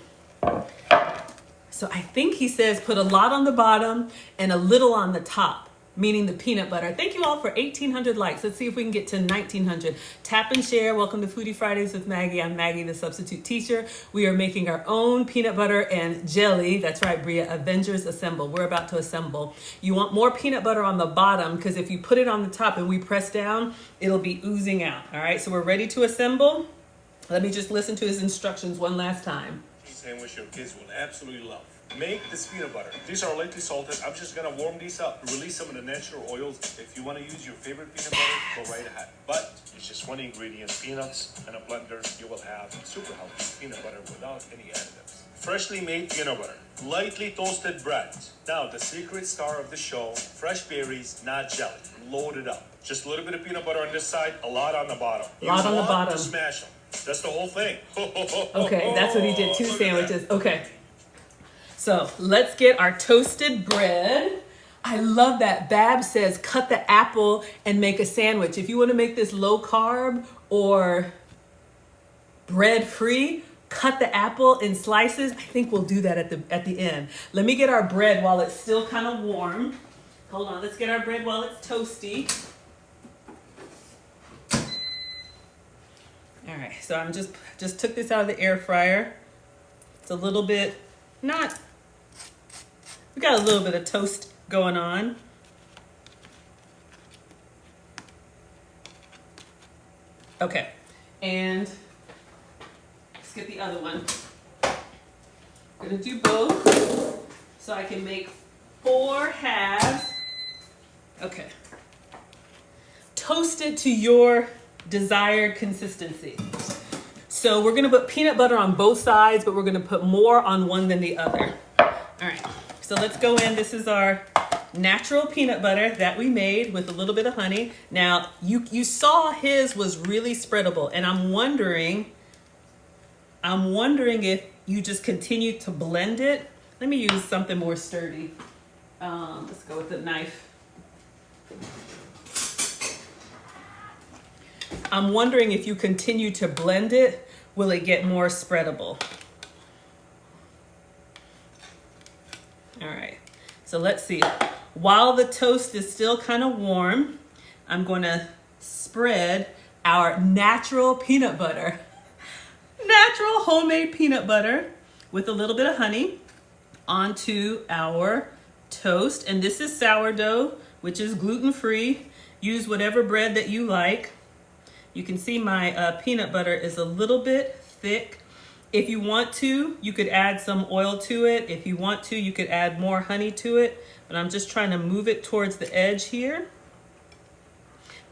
Speaker 1: So I think he says put a lot on the bottom and a little on the top, meaning the peanut butter. Thank you all for 1,800 likes. Let's see if we can get to 1,900. Tap and share. Welcome to Foodie Fridays with Maggie. I'm Maggie, the substitute teacher. We are making our own peanut butter and jelly. That's right, Bria. Avengers Assemble. We're about to assemble. You want more peanut butter on the bottom because if you put it on the top and we press down, it'll be oozing out. All right, so we're ready to assemble. Let me just listen to his instructions one last time.
Speaker 2: Sandwich your kids will absolutely love. Make this peanut butter. These are lightly salted. I'm just gonna warm these up, release some of the natural oils. If you want to use your favorite peanut butter, go right ahead. But it's just one ingredient, peanuts and a blender. You will have super healthy peanut butter without any additives. Freshly made peanut butter, lightly toasted bread. Now the secret star of the show, fresh berries, not jelly. Loaded up. Just a little bit of peanut butter on this side, a lot on the bottom.
Speaker 1: A lot on the bottom.
Speaker 2: To smash them. That's the whole thing.
Speaker 1: Okay, that's what he did, 2 sandwiches. Okay, so let's get our toasted bread. I love that. Bab says cut the apple and make a sandwich. If you want to make this low carb or bread free, cut the apple in slices. I think we'll do that at the end. Let me get our bread while it's still kind of warm. Hold on, let's get our bread while it's toasty. All right, so I'm just took this out of the air fryer. It's a little bit, we got a little bit of toast going on. Okay, and let's get the other one. I'm gonna do both so I can make 4 halves. Okay. Toast it to your desired consistency. So we're gonna put peanut butter on both sides, but we're gonna put more on one than the other. All right, so let's go in. This is our natural peanut butter that we made with a little bit of honey. Now, you saw his was really spreadable, and I'm wondering if you just continue to blend it. Let me use something more sturdy. Let's go with a knife. I'm wondering if you continue to blend it, will it get more spreadable? All right, so let's see. While the toast is still kind of warm, I'm going to spread our natural peanut butter. Natural homemade peanut butter with a little bit of honey onto our toast. And this is sourdough, which is gluten-free. Use whatever bread that you like. You can see my peanut butter is a little bit thick. If you want to, you could add some oil to it. If you want to, you could add more honey to it. But I'm just trying to move it towards the edge here.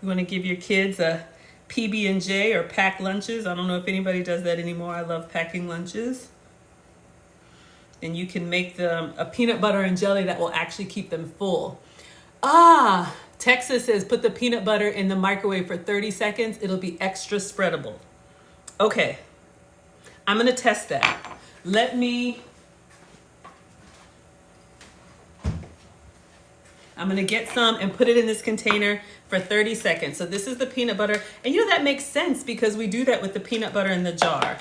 Speaker 1: You want to give your kids a PB&J or pack lunches. I don't know if anybody does that anymore. I love packing lunches. And you can make them a peanut butter and jelly that will actually keep them full. Texas says put the peanut butter in the microwave for 30 seconds. It'll be extra spreadable. Okay, I'm gonna test that. I'm gonna get some and put it in this container for 30 seconds. So this is the peanut butter. And you know, that makes sense because we do that with the peanut butter in the jar.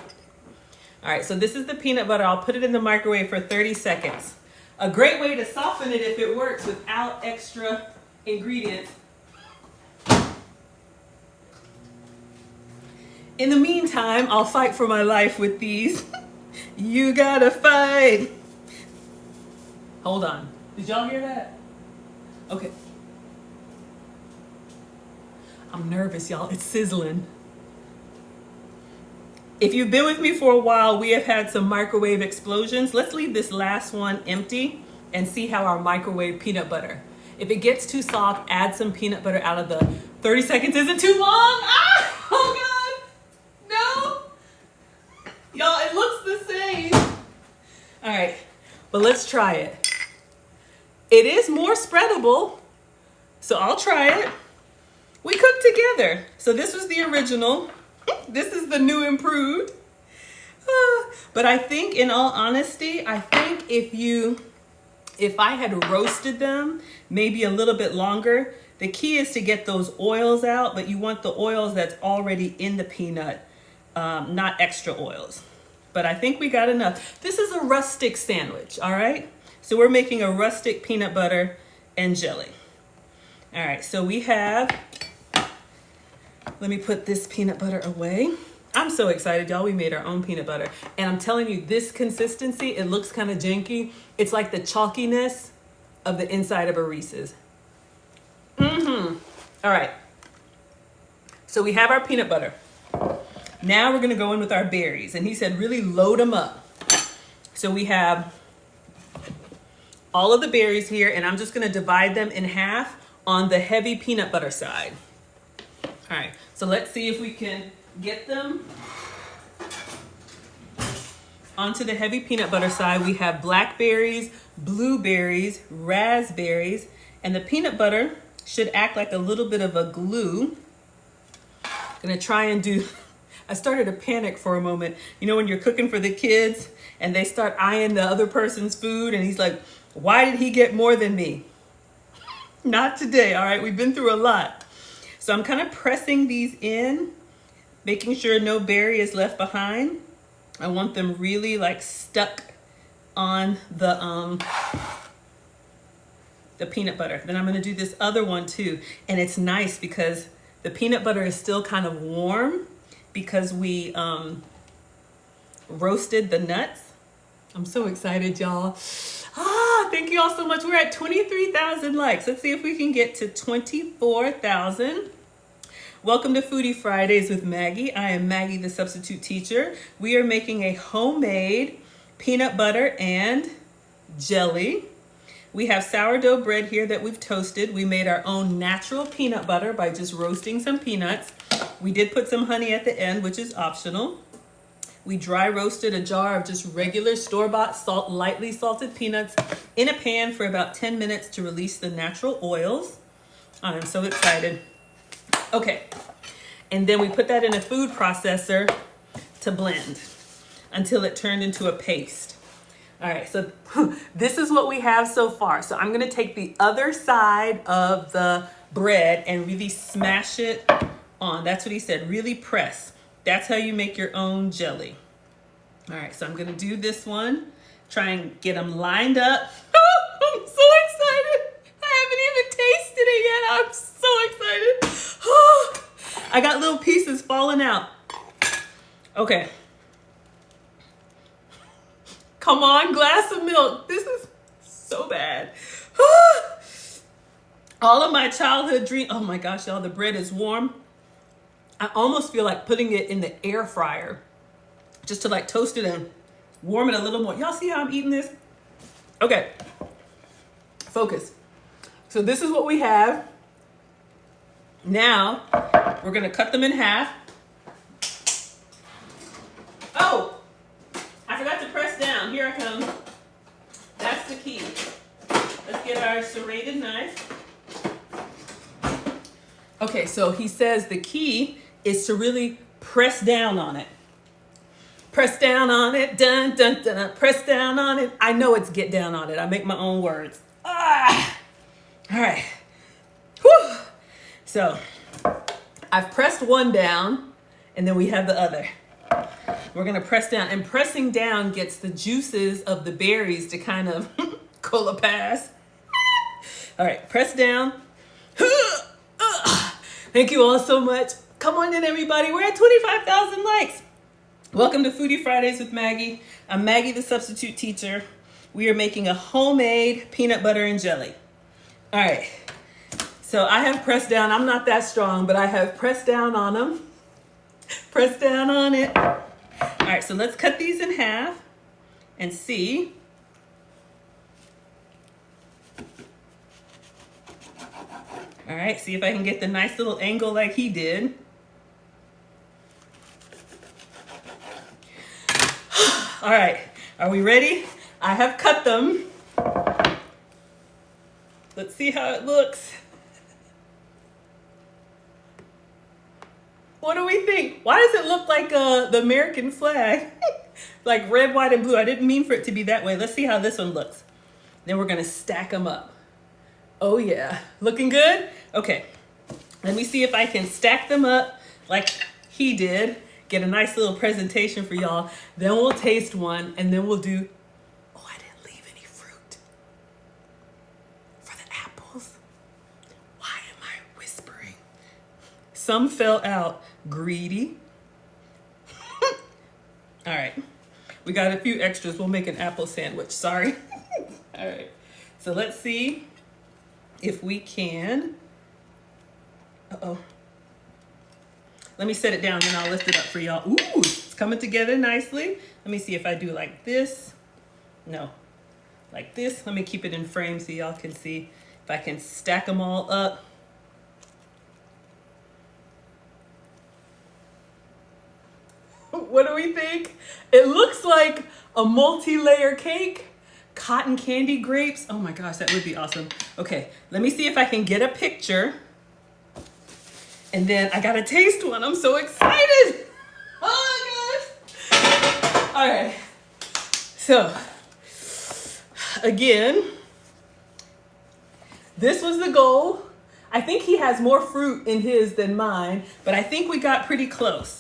Speaker 1: All right, so this is the peanut butter. I'll put it in the microwave for 30 seconds. A great way to soften it if it works without extra ingredients. In the meantime, I'll fight for my life with these. You gotta fight. Hold on. Did y'all hear that? Okay. I'm nervous, y'all. It's sizzling. If you've been with me for a while, we have had some microwave explosions. Let's leave this last one empty and see how our microwave peanut butter. If it gets too soft, add some peanut butter out of the 30 seconds isn't too long. Ah! Oh God! No! Y'all, it looks the same. All right, but let's try it. It is more spreadable, so I'll try it. We cooked together. So this was the original. This is the new improved. But I think, in all honesty, I think if I had roasted them maybe a little bit longer, the key is to get those oils out, but you want the oils that's already in the peanut, not extra oils. But I think we got enough. This is a rustic sandwich, all right? So we're making a rustic peanut butter and jelly. All right, so we have, let me put this peanut butter away. I'm so excited, y'all. We made our own peanut butter. And I'm telling you, this consistency, it looks kind of janky. It's like the chalkiness of the inside of a Reese's. All right. So we have our peanut butter. Now we're gonna go in with our berries. And he said, really load them up. So we have all of the berries here, and I'm just gonna divide them in half on the heavy peanut butter side. All right, so let's see if we can get them onto the heavy peanut butter side. We have blackberries, blueberries, raspberries, and the peanut butter should act like a little bit of a glue. I'm gonna try and do, I started to panic for a moment. You know when you're cooking for the kids and they start eyeing the other person's food and he's like, why did he get more than me? Not today, all right? We've been through a lot. So I'm kind of pressing these in, making sure no berry is left behind. I want them really like stuck on the peanut butter. Then I'm gonna do this other one too. And it's nice because the peanut butter is still kind of warm because we roasted the nuts. I'm so excited, y'all. Thank you all so much. We're at 23,000 likes. Let's see if we can get to 24,000. Welcome to Foodie Fridays with Maggie. I am Maggie, the substitute teacher. We are making a homemade peanut butter and jelly. We have sourdough bread here that we've toasted. We made our own natural peanut butter by just roasting some peanuts. We did put some honey at the end, which is optional. We dry roasted a jar of just regular store-bought lightly salted peanuts in a pan for about 10 minutes to release the natural oils. I'm so excited. Okay, and then we put that in a food processor to blend until it turned into a paste. All right, so this is what we have so far. So I'm gonna take the other side of the bread and really smash it on. That's what he said, really press. That's how you make your own jelly. All right, so I'm gonna do this one, try and get them lined up. I'm so excited. I haven't even tasted it yet. I'm so excited. I got little pieces falling out. Okay. Come on, glass of milk. This is so bad. All of my childhood dreams. Oh my gosh, y'all, the bread is warm. I almost feel like putting it in the air fryer just to like toast it and warm it a little more. Y'all see how I'm eating this? Okay, focus. So this is what we have. Now, we're gonna cut them in half. Oh, I forgot to press down. Here I come. That's the key. Let's get our serrated knife. Okay, so he says the key is to really press down on it. Press down on it, dun, dun, dun, press down on it. I know it's get down on it. I make my own words. Ah! All right. Whew. So I've pressed one down and then we have the other. We're gonna press down, and pressing down gets the juices of the berries to kind of coalesce. All right, press down. Thank you all so much. Come on in, everybody. We're at 25,000 likes. Welcome to Foodie Fridays with Maggie. I'm Maggie, the substitute teacher. We are making a homemade peanut butter and jelly. All right, so I have pressed down. I'm not that strong, but I have pressed down on them. Press down on it. All right, so let's cut these in half and see. All right, see if I can get the nice little angle like he did. All right, are we ready? I have cut them. Let's see how it looks. What do we think? Why does it look like the American flag? Like red, white, and blue. I didn't mean for it to be that way. Let's see how this one looks. Then we're gonna stack them up. Oh yeah, looking good? Okay, let me see if I can stack them up like he did. Get a nice little presentation for y'all. Then we'll taste one and then we'll do, oh, I didn't leave any fruit. For the apples. Why am I whispering? Some fell out. Greedy. All right, we got a few extras. We'll make an apple sandwich, sorry. All right, so let's see if we can. Uh-oh. Let me set it down, then I'll lift it up for y'all. Ooh, it's coming together nicely. Let me see if I do like this. No, like this. Let me keep it in frame so y'all can see if I can stack them all up. What do we think? It looks like a multi-layer cake. Cotton candy grapes. Oh my gosh, that would be awesome. Okay, let me see if I can get a picture. And then I gotta taste one. I'm so excited. Oh my gosh. All right. So, again, this was the goal. I think he has more fruit in his than mine, but I think we got pretty close.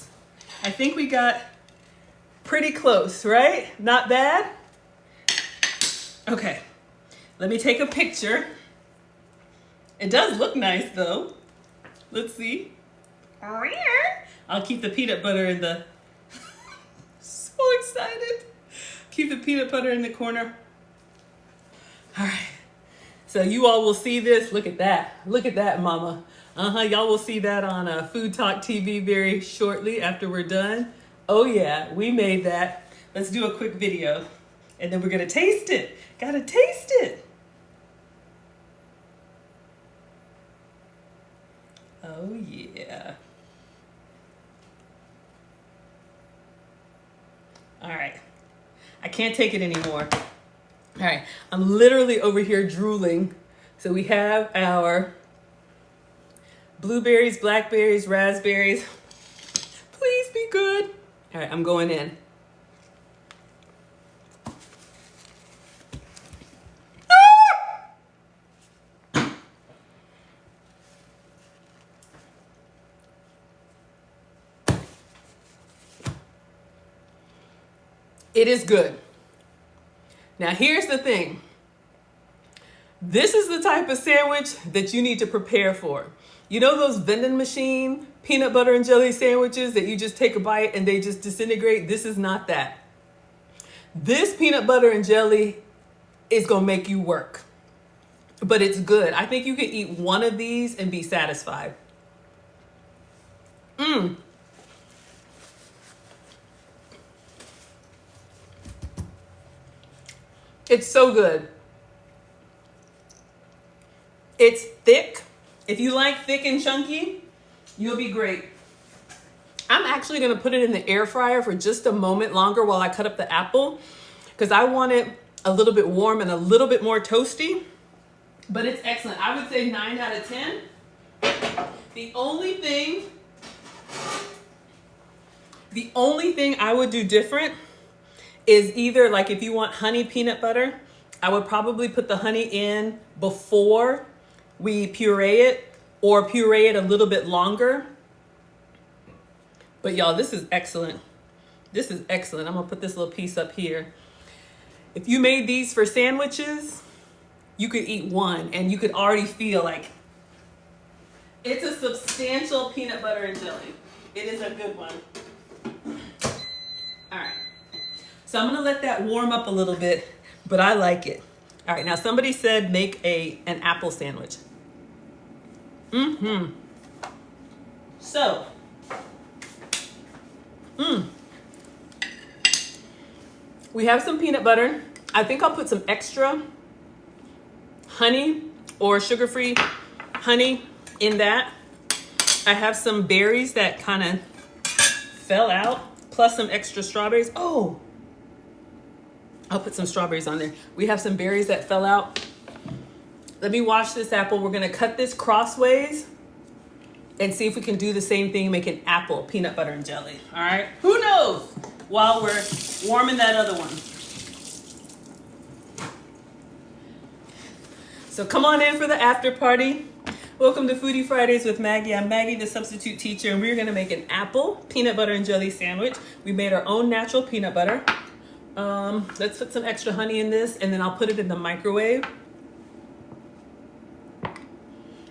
Speaker 1: I think we got pretty close, right? Not bad? Okay, let me take a picture. It does look nice though. Let's see. I'll keep the peanut butter in the, so excited. Keep the peanut butter in the corner. All right, so you all will see this. Look at that. Look at that, mama. Y'all will see that on FoodtokTV very shortly after we're done. Oh yeah, we made that. Let's do a quick video and then we're gonna taste it. Gotta taste it. Oh yeah. All right, I can't take it anymore. All right, I'm literally over here drooling. So we have our blueberries, blackberries, raspberries. Please be good. All right, I'm going in. It is good. Now here's the thing. This is the type of sandwich that you need to prepare for. You know those vending machine peanut butter and jelly sandwiches that you just take a bite and they just disintegrate? This is not that. This peanut butter and jelly is gonna make you work, but it's good. I think you can eat one of these and be satisfied. It's so good. It's thick. If you like thick and chunky, you'll be great. I'm actually gonna put it in the air fryer for just a moment longer while I cut up the apple, because I want it a little bit warm and a little bit more toasty, but it's excellent. I would say 9 out of 10. The only thing I would do different is either, like, if you want honey peanut butter, I would probably put the honey in before we puree it or puree it a little bit longer. But y'all, this is excellent. This is excellent. I'm gonna put this little piece up here. If you made these for sandwiches, you could eat one and you could already feel like it's a substantial peanut butter and jelly. It is a good one. All right. So I'm gonna let that warm up a little bit, but I like it. All right, now somebody said make an apple sandwich. So, we have some peanut butter. I think I'll put some extra honey or sugar-free honey in that. I have some berries that kind of fell out, plus some extra strawberries. Oh, I'll put some strawberries on there. We have some berries that fell out. Let me wash this apple. We're gonna cut this crossways and see if we can do the same thing, make an apple peanut butter and jelly. All right, who knows? While we're warming that other one. So come on in for the after party. Welcome to Foodie Fridays with Maggie. I'm Maggie, the substitute teacher, and we're gonna make an apple peanut butter and jelly sandwich. We made our own natural peanut butter. Let's put some extra honey in this, and then I'll put it in the microwave.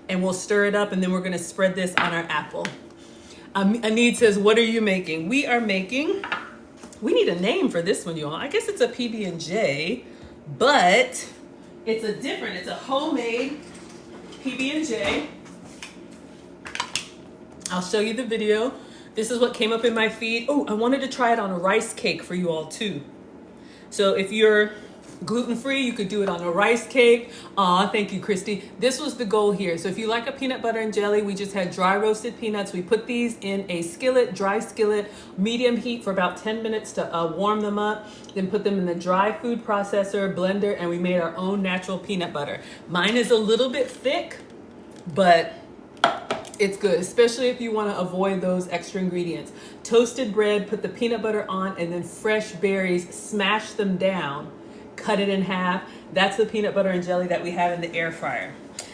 Speaker 1: And we'll stir it up, and then we're gonna spread this on our apple. Anid says, what are you making? We need a name for this one, y'all. I guess it's a PB&J, but it's a homemade PB&J. I'll show you the video. This is what came up in my feed. Oh, I wanted to try it on a rice cake for you all too. So if you're gluten-free, you could do it on a rice cake. Aw, thank you, Christy. This was the goal here. So if you like a peanut butter and jelly, we just had dry roasted peanuts. We put these in a skillet, dry skillet, medium heat for about 10 minutes to warm them up. Then put them in the dry food processor, blender, and we made our own natural peanut butter. Mine is a little bit thick, but it's good, especially if you want to avoid those extra ingredients. Toasted bread, put the peanut butter on, and then fresh berries, smash them down. Cut it in half. That's the peanut butter and jelly that we have in the air fryer.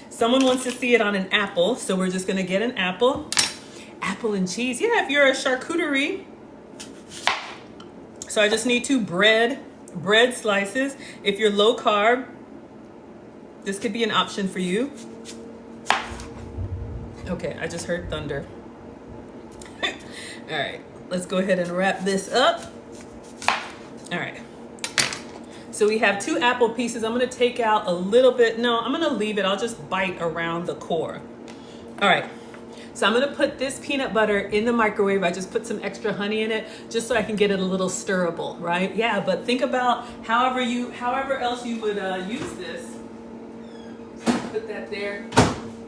Speaker 1: Someone wants to see it on an apple, so we're just gonna get an apple. Apple and cheese. Yeah, if you're a charcuterie. So I just need 2 bread slices. If you're low carb, this could be an option for you. Okay, I just heard thunder. All right, let's go ahead and wrap this up. All right. So we have 2 apple pieces. I'm gonna take out a little bit. No, I'm gonna leave it. I'll just bite around the core. All right, so I'm gonna put this peanut butter in the microwave. I just put some extra honey in it just so I can get it a little stirrable, right? Yeah, but think about however else you would use this. So put that there,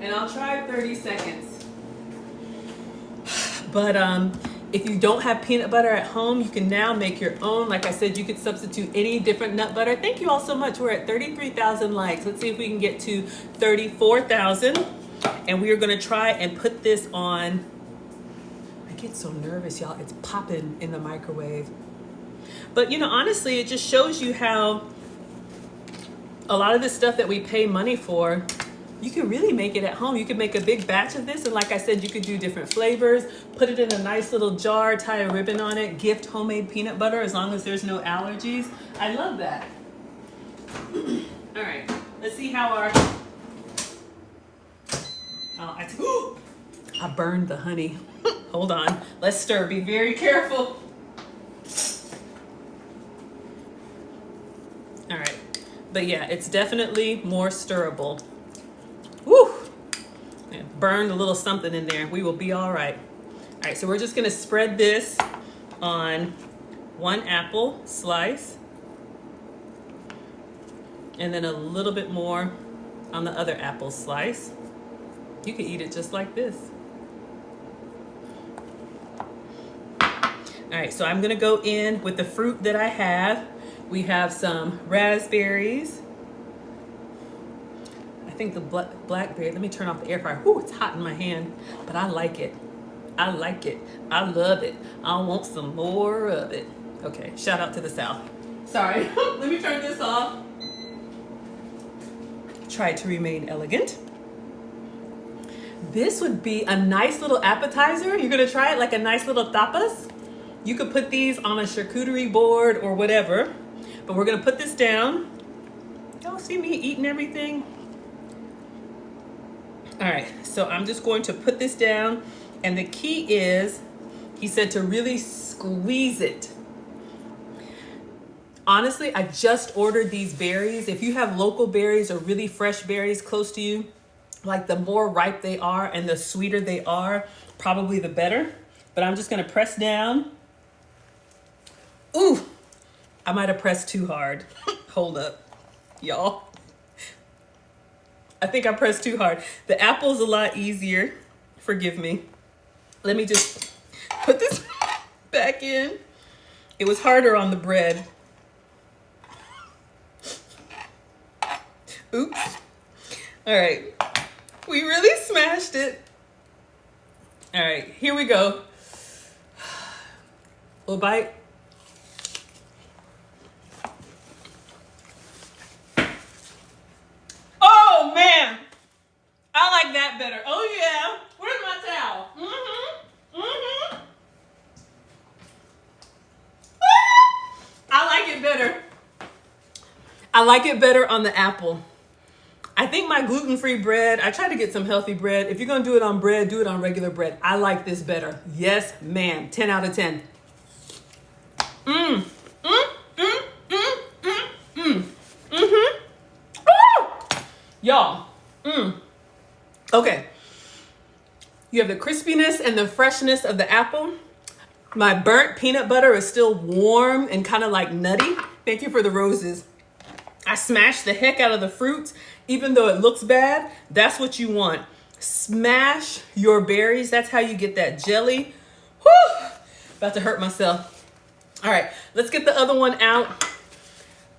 Speaker 1: and I'll try 30 seconds. But if you don't have peanut butter at home, you can now make your own. Like I said, you could substitute any different nut butter. Thank you all so much. We're at 33,000 likes. Let's see if we can get to 34,000. And we are gonna try and put this on. I get so nervous, y'all. It's popping in the microwave. But honestly, it just shows you how a lot of this stuff that we pay money for, you can really make it at home. You can make a big batch of this, and like I said, you could do different flavors, put it in a nice little jar, tie a ribbon on it, gift homemade peanut butter as long as there's no allergies. I love that. All right, let's see how our, I burned the honey. Hold on, let's stir, be very careful. All right, but yeah, it's definitely more stirrable. Woo! Burned a little something in there. We will be all right. All right, so we're just gonna spread this on 1 apple slice and then a little bit more on the other apple slice. You can eat it just like this. All right, so I'm gonna go in with the fruit that I have. We have some raspberries. I think the blackberry. Let me turn off the air fryer. Ooh, it's hot in my hand, but I like it. I like it. I love it. I want some more of it. Okay, shout out to the South. Sorry, let me turn this off. Try to remain elegant. This would be a nice little appetizer. You're gonna try it like a nice little tapas. You could put these on a charcuterie board or whatever, but we're gonna put this down. Y'all see me eating everything? All right, so I'm just going to put this down, and the key is, he said to really squeeze it. Honestly, I just ordered these berries. If you have local berries or really fresh berries close to you, like the more ripe they are and the sweeter they are, probably the better. But I'm just gonna press down. Ooh, I might have pressed too hard. Hold up, y'all. I think I pressed too hard. The apple's a lot easier, forgive me. Let me just put this back in. It was harder on the bread. Oops. All right. We really smashed it. All right, here we go. A little bite. Oh man, I like that better. Oh yeah, where's my towel? I like it better. I like it better on the apple. I think my gluten-free bread, I try to get some healthy bread. If you're gonna do it on bread, do it on regular bread. I like this better. Yes, ma'am. 10 out of 10. Y'all. Okay. You have the crispiness and the freshness of the apple. My burnt peanut butter is still warm and kind of like nutty. Thank you for the roses. I smashed the heck out of the fruits. Even though it looks bad, that's what you want. Smash your berries. That's how you get that jelly. Whew! About to hurt myself. All right, let's get the other one out.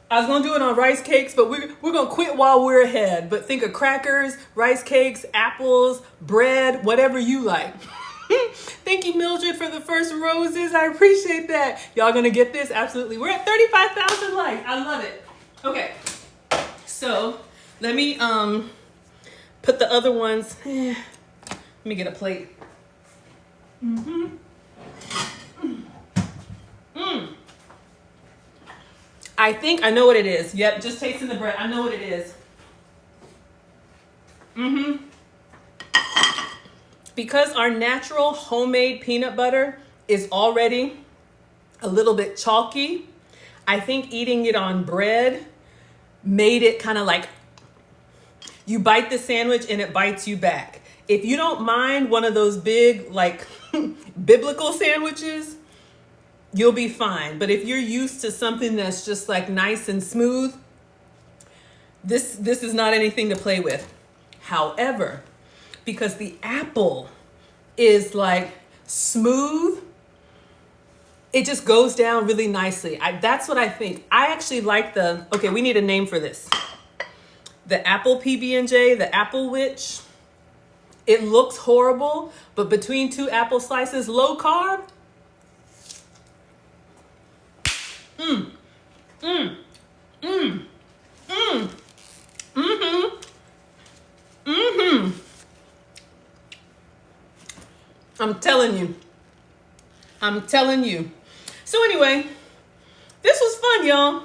Speaker 1: I was gonna do it on rice cakes, but we're gonna quit while we're ahead. But think of crackers, rice cakes, apples, bread, whatever you like. Thank you, Mildred, for the first roses. I appreciate that. Y'all gonna get this? Absolutely. We're at 35,000 likes. I love it. Okay, so let me put the other ones. Let me get a plate. I think I know what it is. Yep, just tasting the bread. I know what it is. Because our natural homemade peanut butter is already a little bit chalky, I think eating it on bread made it kind of like you bite the sandwich and it bites you back. If you don't mind one of those big like biblical sandwiches, you'll be fine. But if you're used to something that's just like nice and smooth, this is not anything to play with. However, because the apple is like smooth, it just goes down really nicely. That's what I think. I actually like okay, we need a name for this. The apple PB&J, the apple witch. It looks horrible, but between two apple slices, low carb. I'm telling you. So anyway, this was fun, y'all.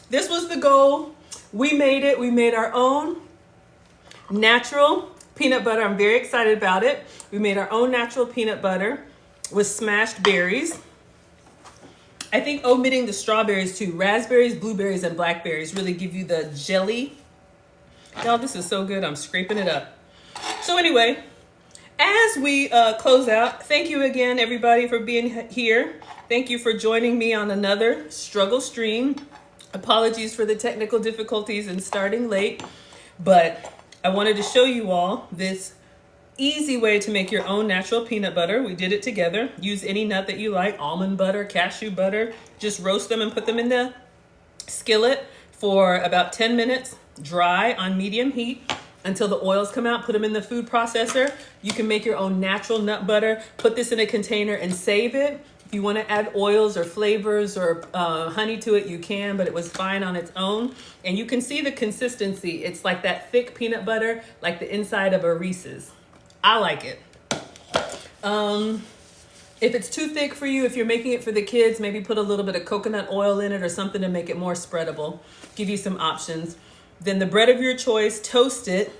Speaker 1: This was the goal. We made it. We made our own natural peanut butter. I'm very excited about it. We made our own natural peanut butter with smashed berries. I think omitting the strawberries too. Raspberries, blueberries, and blackberries really give you the jelly. Y'all, this is so good. I'm scraping it up. So anyway, as we close out, thank you again, everybody, for being here. Thank you for joining me on another struggle stream. Apologies for the technical difficulties and starting late, but I wanted to show you all this easy way to make your own natural peanut butter. We did it together. Use any nut that you like, almond butter, cashew butter. Just roast them and put them in the skillet for about 10 minutes, dry on medium heat until the oils come out. Put them in the food processor. You can make your own natural nut butter. Put this in a container and save it. If you want to add oils or flavors or honey to it, you can, but it was fine on its own. And you can see the consistency. It's like that thick peanut butter, like the inside of a Reese's. I like it. If it's too thick for you, if you're making it for the kids, maybe put a little bit of coconut oil in it or something to make it more spreadable. Give you some options. Then the bread of your choice, toast it,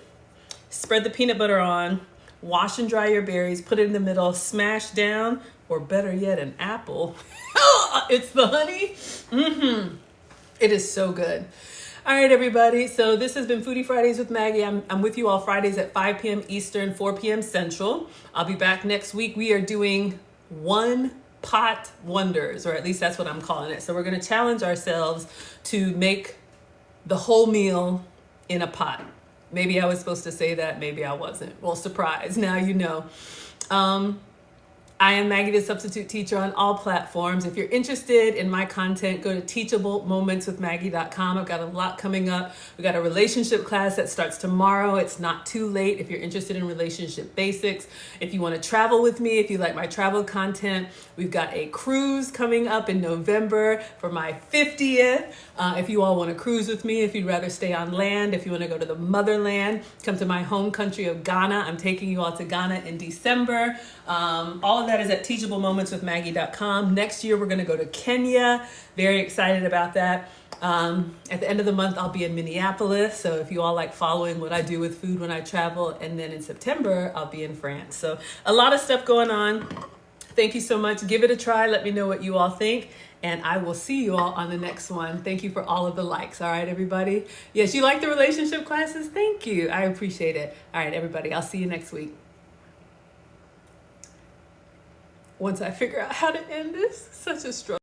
Speaker 1: spread the peanut butter on, wash and dry your berries, put it in the middle, smash down, or better yet, an apple. It's the honey. It is so good. All right, everybody. So this has been Foodie Fridays with Maggie. I'm with you all Fridays at 5 p.m. Eastern, 4 p.m. Central. I'll be back next week. We are doing one pot wonders, or at least that's what I'm calling it. So we're going to challenge ourselves to make the whole meal in a pot. Maybe I was supposed to say that, maybe I wasn't. Well, surprise, now you know. I am Maggie, the substitute teacher on all platforms. If you're interested in my content, go to teachablemomentswithmaggie.com. I've got a lot coming up. We got a relationship class that starts tomorrow. It's not too late if you're interested in relationship basics. If you want to travel with me, if you like my travel content, we've got a cruise coming up in November for my 50th. If you all want to cruise with me, if you'd rather stay on land, if you want to go to the motherland, come to my home country of Ghana. I'm taking you all to Ghana in December. All of that is at teachablemomentswithmaggie.com. Next year, we're going to go to Kenya. Very excited about that. At the end of the month, I'll be in Minneapolis. So if you all like following what I do with food when I travel, and then in September, I'll be in France. So a lot of stuff going on. Thank you so much. Give it a try. Let me know what you all think. And I will see you all on the next one. Thank you for all of the likes. All right, everybody. Yes, you like the relationship classes? Thank you. I appreciate it. All right, everybody. I'll see you next week. Once I figure out how to end this, such a struggle.